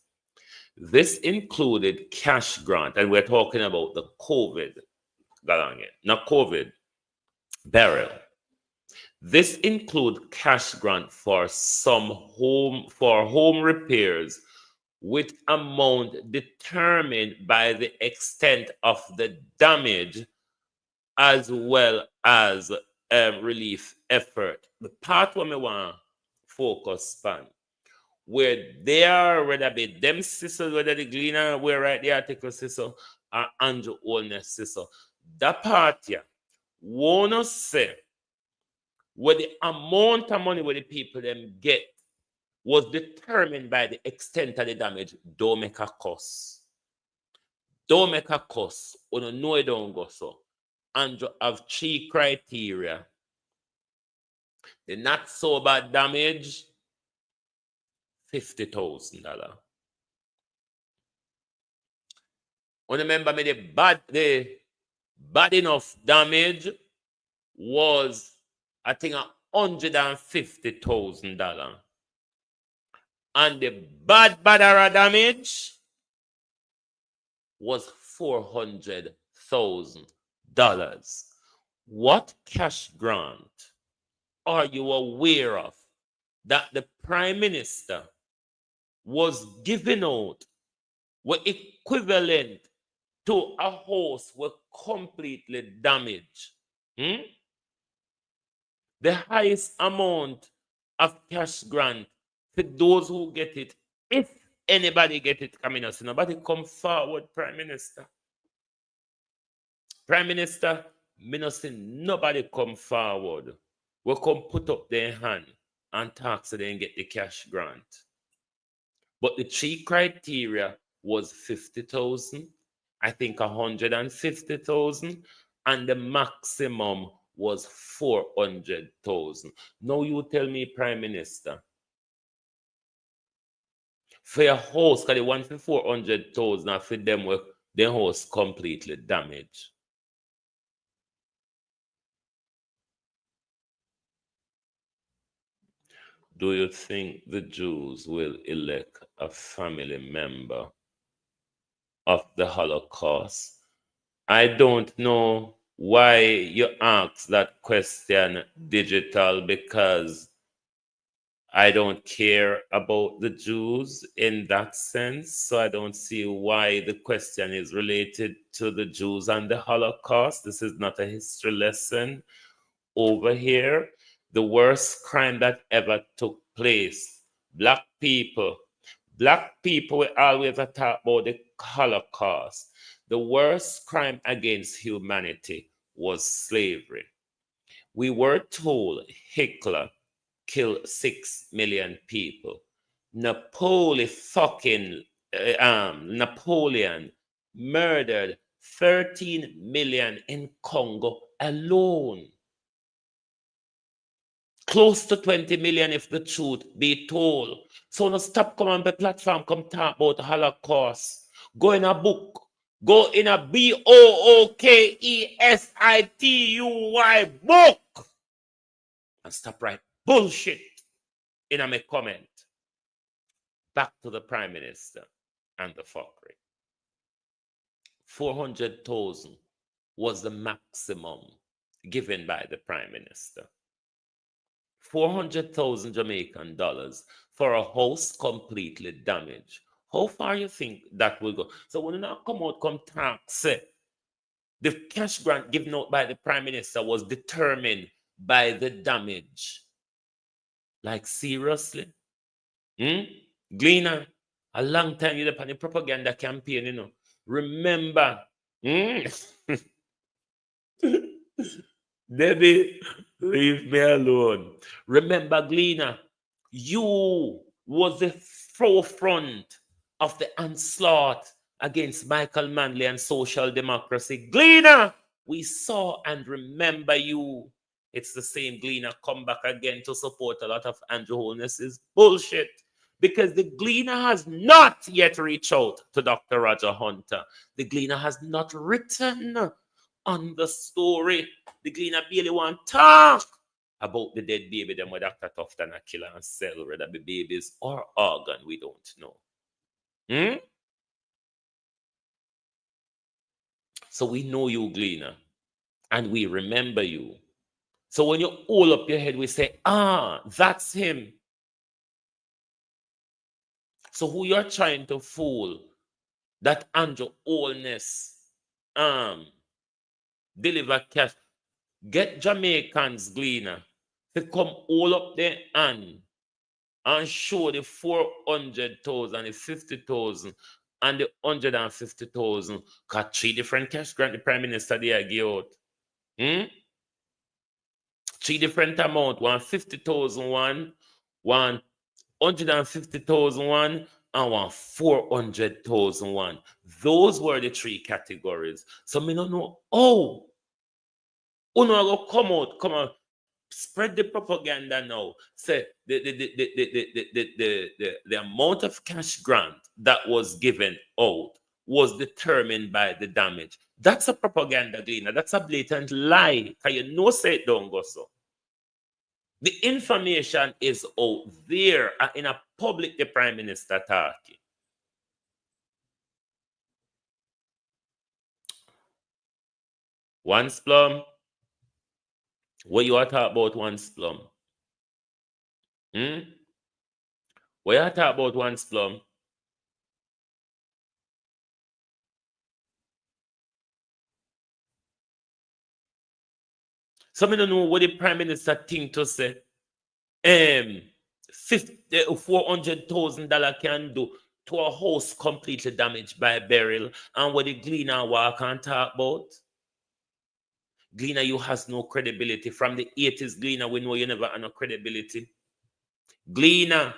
This included cash grant, and we're talking about the COVID, not COVID, burial. This includes cash grant for home repairs with amount determined by the extent of the damage as well as relief effort. The part where I want to focus on, where they are, whether be them sisters, whether the Gleaner, where write the article sister, or Andrew Olness sister. That part, yeah, wanna say where the amount of money where the people them get was determined by the extent of the damage. Don't make a cost. Don't make a cost. Or no, it don't go so. And you have 3 criteria. The not so bad damage, $50,000. Remember me, the bad enough damage was, I think, $150,000. And the badder damage was $400,000. What cash grant are you aware of that the Prime Minister was giving out were equivalent to a house were completely damaged? The highest amount of cash grant for those who get it, if anybody get it, coming us, nobody come forward, Prime Minister. Prime Minister, me not see nobody come forward. We come put up their hand and talk so they get the cash grant. But the 3 criteria was 50,000, I think 150,000, and the maximum was 400,000. Now you tell me, Prime Minister, for your house, because they want for 400,000, and for them with their house completely damaged. Do you think the Jews will elect a family member of the Holocaust? I don't know why you ask that question, Digital, because I don't care about the Jews in that sense. So I don't see why the question is related to the Jews and the Holocaust. This is not a history lesson over here. The worst crime that ever took place, black people Black people will always talk about the Holocaust. The worst crime against humanity was slavery. We were told Hitler killed 6 million people. Napoleon murdered 13 million in Congo alone. Close to 20 million if the truth be told. So no stop coming on the platform, come talk about the Holocaust. Go in a book. Go in a BOOKESITUY book. And stop writing bullshit in a comment. Back to the Prime Minister and the fuckery. 400,000 was the maximum given by the Prime Minister. 400,000 Jamaican dollars for a house completely damaged. How far you think that will go? So when you now come out, come talk, say, the cash grant given out by the Prime Minister was determined by the damage. Like seriously? Gleaner, a long time you're on the propaganda campaign, you know. Remember, Debbie, leave me alone. Remember, Gleaner, you was the forefront of the onslaught against Michael Manley and social democracy. Gleaner, we saw and remember you. It's the same Gleaner come back again to support a lot of Andrew Holness's bullshit. Because the Gleaner has not yet reached out to Dr. Roger Hunter. The Gleaner has not written on the story. The Gleaner barely want to talk about the dead baby them with Dr. Tufton a killer and sell, whether the babies or organ, we don't know. So we know you, Gleaner, and we remember you. So when you hold up your head, we say, that's him. So who you're trying to fool, that Andrew Holness deliver cash. Get Jamaicans, Gleaner, to come all up their hand and show the 400,000, the 50,000, and the 150,000. Got 3 different cash grant the Prime Minister there give out. 3 different amount, 150,000 one, 150,000 one, and 400,000 one. Those were the 3 categories. So me don't know how. Uno go come out, spread the propaganda now. Say the amount of cash grant that was given out was determined by the damage. That's a propaganda, Gleaner. That's a blatant lie. Can you know say it don't go so? The information is out there in a public, the Prime Minister talking. One Plum. What you are talking about One Plum? What you are talking about One Plum? Some don't know what the Prime Minister think to say. $400,000 can do to a house completely damaged by a burial, and what the Gleaner walk and talk about. Gleaner, you has no credibility. From the 80s, Gleaner, we know you never had no credibility. Gleaner,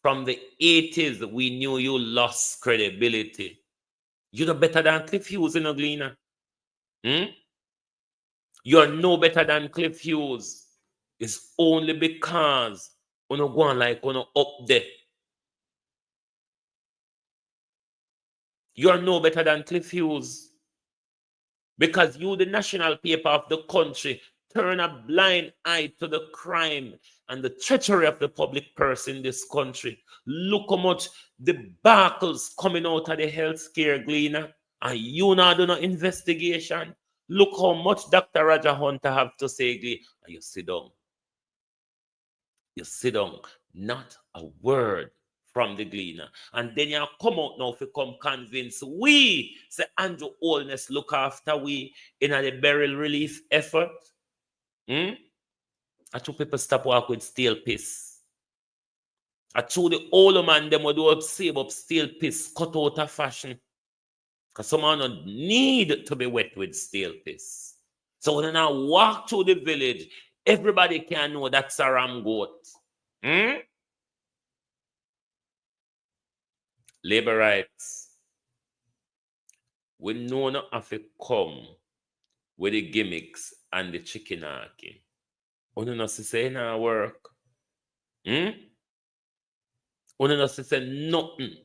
from the 80s, we knew you lost credibility. You're no better than Cliff Hughes, you know, Gleaner. You're no better than Cliff Hughes. It's only because you go on like you up there. You're no better than Cliff Hughes. Because you, the national paper of the country, turn a blind eye to the crime and the treachery of the public purse in this country. Look how much debacles coming out of the healthcare, Gleaner, and you now do no investigation. Look how much Dr. Roger Hunter have to say, Gleaner, and you sit down. You sit down. Not a word from the Gleaner. And then you come out now to come convince we, say Andrew Holness look after we in a burial relief effort. I two people stop walk with steel piss. I told the older man them would do save up steel piss, cut out of fashion. Because someone don't need to be wet with steel piss. So when I walk through the village, everybody can know that's a ram goat. Labor rights. We know not have to come with the gimmicks and the chicken hawking. Only not to say now work. Only not to say nothing.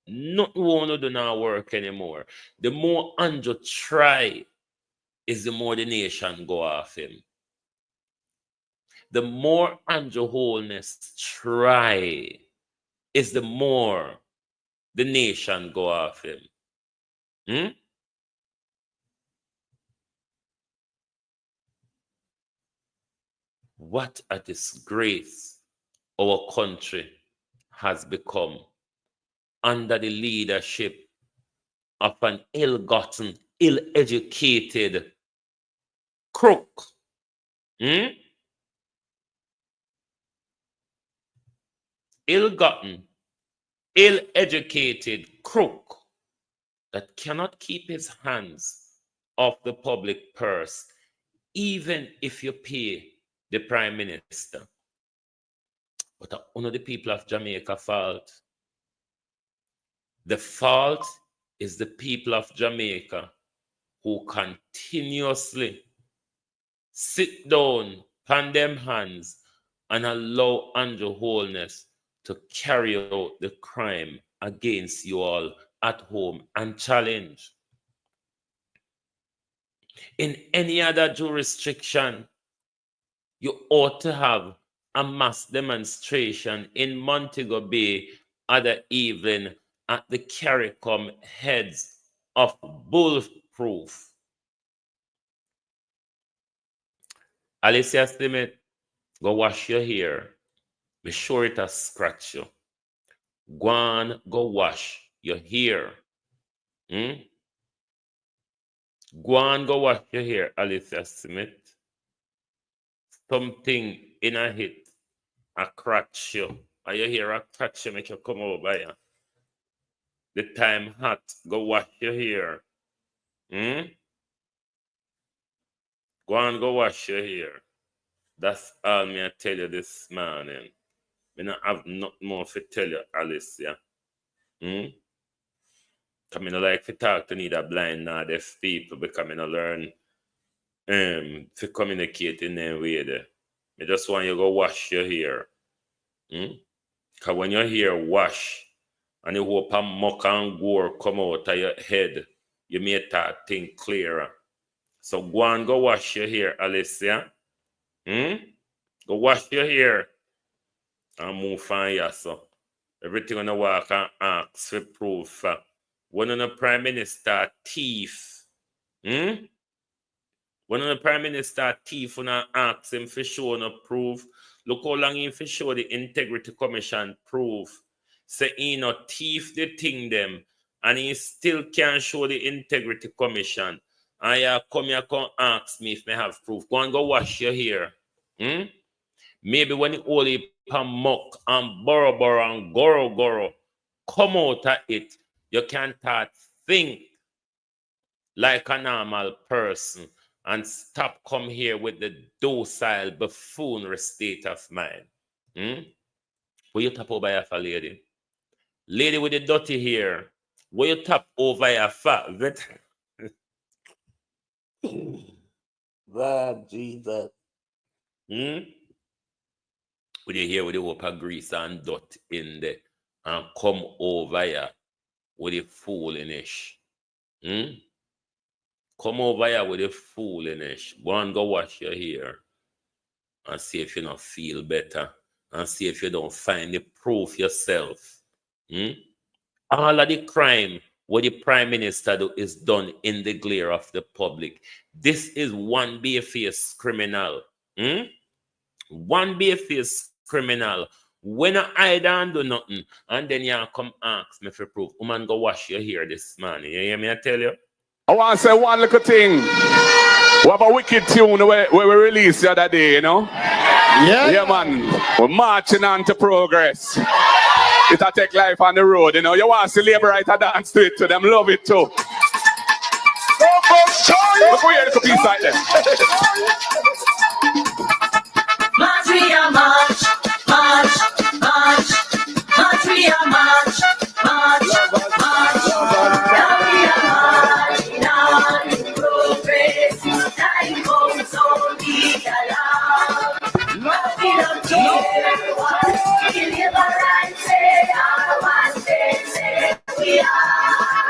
Nothing won't do not work anymore. The more Andrew try, is the more the nation go off him. The more Andrew Holness try, is the more the nation go off him. What a disgrace our country has become under the leadership of an ill-gotten, ill-educated crook. Ill-gotten, ill-educated crook that cannot keep his hands off the public purse, even if you pay the Prime Minister. But one of the people of Jamaica fault. The fault is the people of Jamaica who continuously sit down on them hands and allow Andrew Holness to carry out the crime against you all at home and challenge. In any other jurisdiction, you ought to have a mass demonstration in Montego Bay other evening at the CARICOM heads of Bulletproof. Alicia Stimmett, go wash your hair. Be sure it has scratched you. Go on, go wash your hair. Go on, go wash your hair, Alicia Stimmett. Something in a hit, a crack you. Are you hear a crack you make you come over here? The time hot, go wash your hair. Go on, go wash your hair. That's all me I tell you this morning. I don't have nothing more to tell you, Alicia. I don't like to talk to neither blind nor deaf people because I don't learn to communicate in their way there. I just want you to go wash your hair. Because when your hair wash and you hope a muck and gore come out of your head, you make that thing clearer. So go and go wash your hair, Alicia. Go wash your hair and move on here. So everything on the walk and ask for proof. When the Prime Minister thief, when the Prime Minister thief, when I ask him for show no proof, look how long he for show the Integrity Commission proof. Say he not thief the thing them, and he still can't show the Integrity Commission. And you come here, come ask me if I have proof. Go and go wash your hair. Maybe when you only muck and borrow and goro come out of it, you can't think like a normal person and stop come here with the docile buffoonery state of mind. Will you tap over your lady? Lady with the dirty hair, will you tap over your fat? God, Jesus. With your hair with the whoop of grease and dot in there and come over here with the foolishness. Come over here with the foolishness. Go and go wash your hair and see if you don't feel better and see if you don't find the proof yourself. All of the crime what the Prime Minister do is done in the glare of the public. This is one bare-faced criminal. One bare-faced criminal. When I don't do nothing, and then you come ask me for proof. Woman, go wash your hair this morning. You hear me? I tell you. I want to say one little thing. We have a wicked tune where we released the other day, you know? Yeah, man. We're marching on to progress. It'll take life on the road, you know. You want to see labor right to dance to it, to them love it too. Look where the piece like that. March, we are march, march, march, march, we are march, march, march, now we are marching on progress. Time comes on the alarm. We don't care what we live or right, say what they say we are.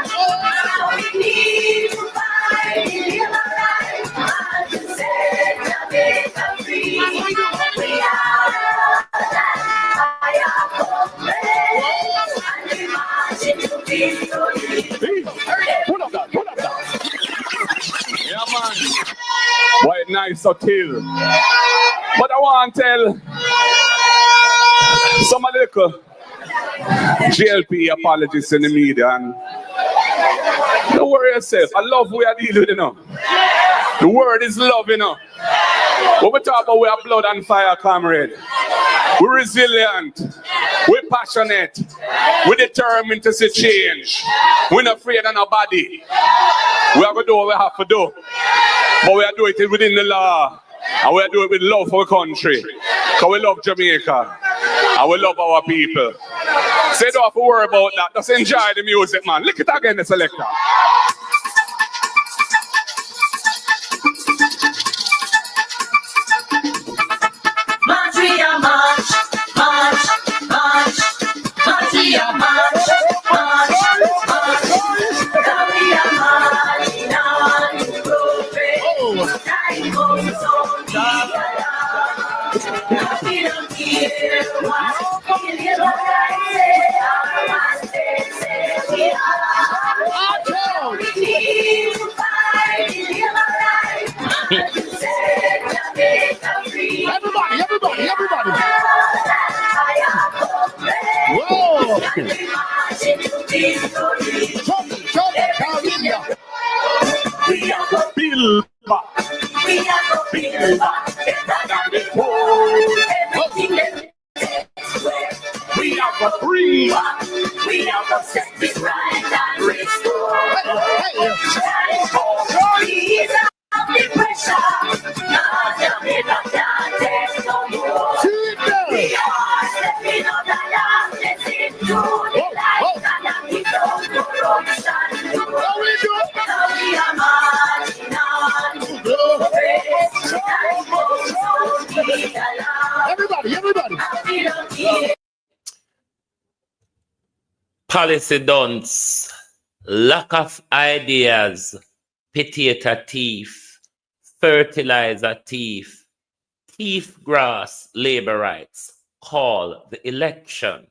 Now we need to fight, live or right, and to set Jamaica free. We are that fire compressed, and we marching to victory. Pull up that. Yeah, man. Why nice so till. But I want to tell some little GLP apologists in the media, and don't worry yourself. I love we are dealing with, you know. The word is love, you know. When we talk about we are blood and fire, comrade, we're resilient, we're passionate, we're determined to see change. We're not afraid of nobody. We are going to do what we have to do, but we are doing it within the law, and we are doing it with love for our country, because we love Jamaica, and we love our people. So you don't have to worry about that. Just enjoy the music, man. Look it again, the selector. March, we are march, march, march, march, we are march, march, march, now we are marching on progress. Time comes on the alarm. We don't care what we live or right, say what they say we are. We need to fight, live or right, and to set Jamaica free. Everybody. Whoa! We are the build back. We are the build back. Better than before. Everything that We are the free. we are the set it right and restore. Ease up the pressure. Now Jamaica can't take no more. We are stepping out the darkness into the light, and we don't corruption. Now we are marching on progress. Time goes on the alarm. Everybody. We don't care. Policy dunce, lack of ideas, potato thief, fertilizer thief, thief grass labor rights. Call the election.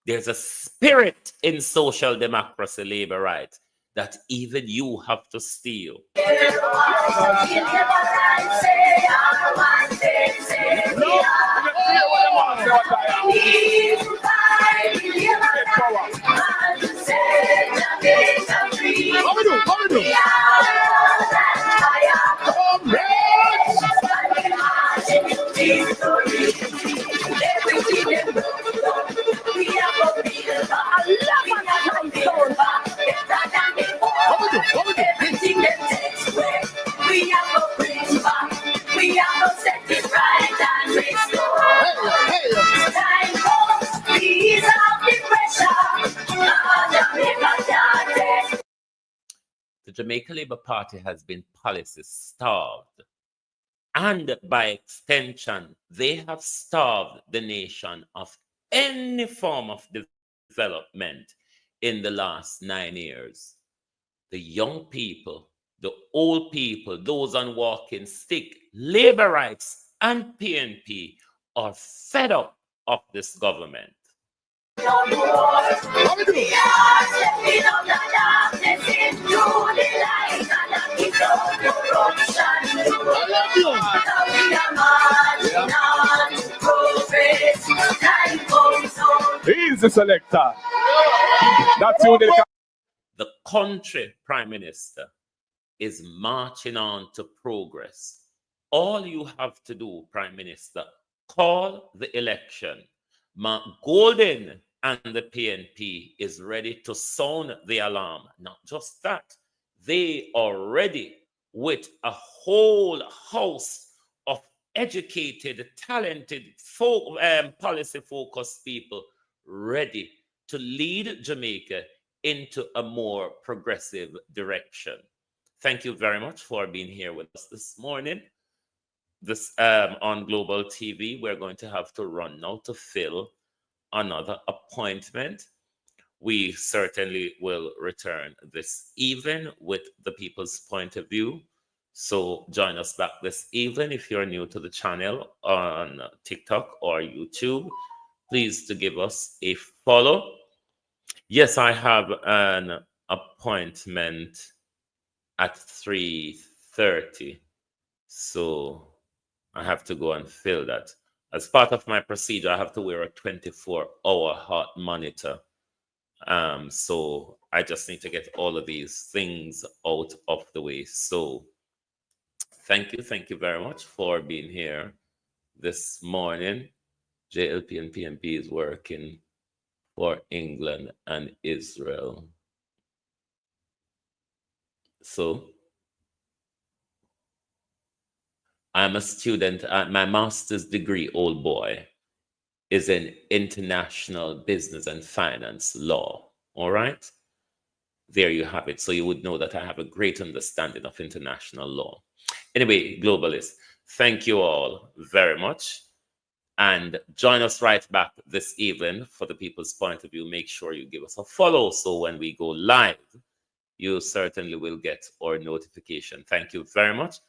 There's a spirit in social democracy labor rights that even you have to steal. Everything that takes away, we are going to bring back. We are going to set it right and restore. Time comes, ease up the pressure. The Jamaica Labour Party has been policy starved. And by extension, they have starved the nation of any form of development in the last 9 years. The young people, the old people, those on walking stick, labor rights, and PNP are fed up of this government. We are stepping out the darkness into the light, and we don't corruption. We are marching on progress. Time comes on. He's the selector. That's who they The country, Prime Minister, is marching on to progress. All you have to do, Prime Minister, call the election. Mark Golden and the PNP is ready to sound the alarm. Not just that, they are ready with a whole house of educated, talented, policy-focused people ready to lead Jamaica into a more progressive direction. Thank you very much for being here with us this morning. This on Global TV, we're going to have to run now to fill another appointment. We certainly will return this evening with the people's point of view. So join us back this evening. If you're new to the channel on TikTok or YouTube, please to give us a follow. Yes, I have an appointment at 3:30. So I have to go and fill that. As part of my procedure, I have to wear a 24-hour heart monitor. So I just need to get all of these things out of the way. So thank you very much for being here this morning. JLP and PNP is working for England and Israel. So I'm a student. My master's degree, old boy, is in international business and finance law. All right? There you have it. So you would know that I have a great understanding of international law. Anyway, globalists, thank you all very much. And join us right back this evening for the people's point of view. Make sure you give us a follow so when we go live, you certainly will get our notification. Thank you very much.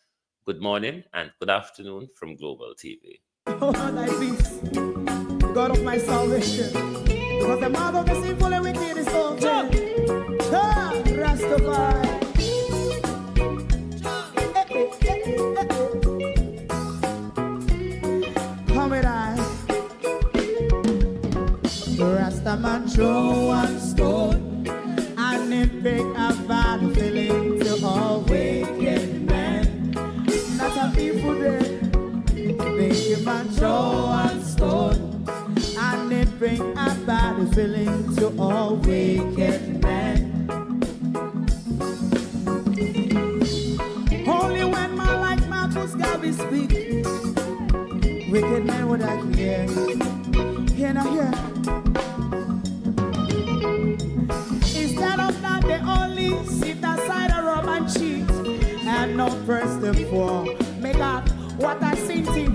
Good morning and good afternoon from Global TV. Oh, thy peace, God of my salvation, because the mouth of the sinful and wicked is open. Rastafari. Come with I. Rastaman throw one stone, and it break a bad feeling to all wicked men. Not a people there. Make a man throw one stone, and it bring a bad feeling to all wicked men. Only when man like Marcus Garvey speak, wicked men would I hear. Hear now hear. Instead of that, they only sit aside and rob and cheat, and not first and for. Make God what I seen to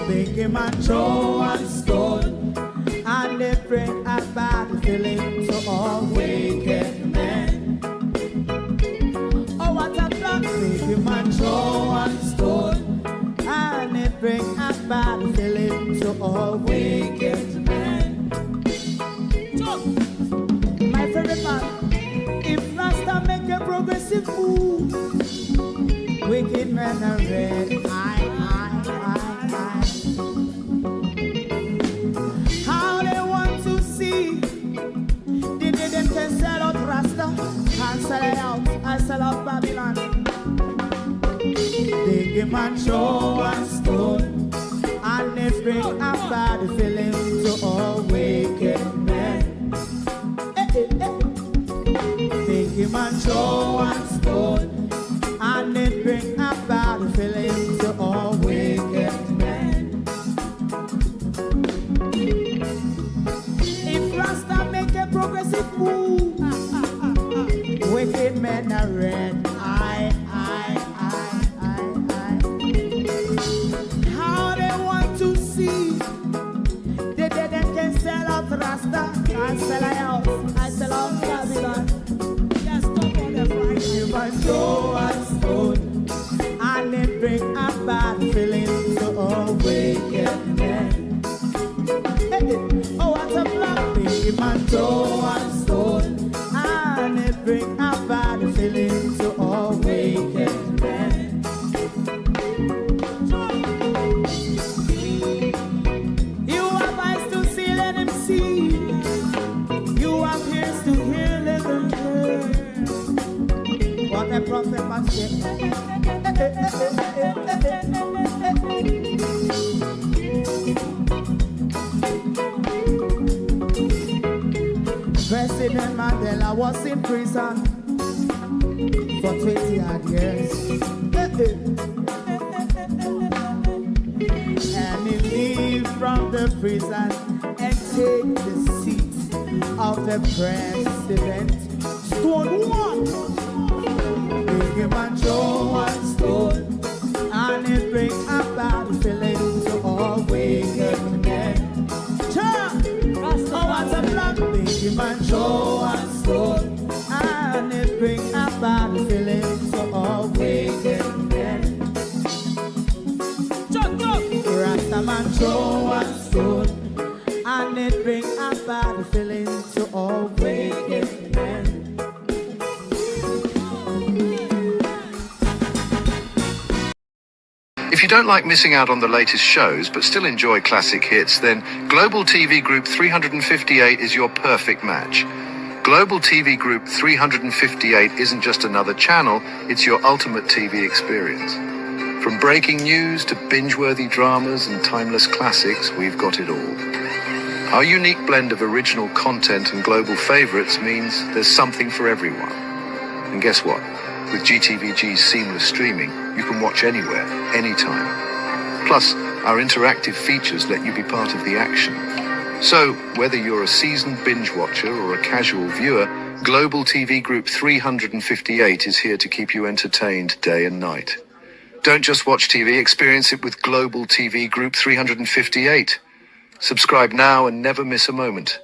make him a throw and stone, and they bring a bad feeling to all wicked men. Oh, what a plan! Make him a throw and stone, and they bring a bad feeling to all wicked men. So, my favorite man, if Rasta make a progressive move, wicked men are red, I. How they want to see, they didn't can sell out Rasta, and sell it out, I sell out Babylon. They give man show and stone, and they bring a bad feeling to all wicked men. They give man show and stone, and it bring a bad feeling to all wicked men. If Rasta make a progressive move, wicked men are red. I. How they want to see, they didn't can sell out Rasta, I sell out, I sell out Babylon. Just stop on the Friday. Give a show and stone, and it bring a bad feeling to all wicked men. Oh, what a black baby man, show and stone, and it bring a bad feeling to all wicked men. You have eyes to see, let him see. You have ears to hear, let them hear. What a prophet President Mandela was in prison for 20 odd years. And he leave from the prison and take the seat of the president. Stone one. Big man Joe one stone. And it bring about feeling to all wicked men. Oh, what's a black big man Joe and stone. And it bring about feeling to all wicked men. Rasta man Joe and stone. And it bring about feeling to all wicked men. If you don't like missing out on the latest shows but still enjoy classic hits, then Global TV Group 358 is your perfect match. Global TV Group 358 isn't just another channel, it's your ultimate TV experience. From breaking news to binge-worthy dramas and timeless classics, we've got it all. Our unique blend of original content and global favorites means there's something for everyone. And guess what? With GTVG's seamless streaming, you can watch anywhere, anytime. Plus, our interactive features let you be part of the action. So, whether you're a seasoned binge watcher or a casual viewer, Global TV Group 358 is here to keep you entertained day and night. Don't just watch TV, experience it with Global TV Group 358. Subscribe now and never miss a moment.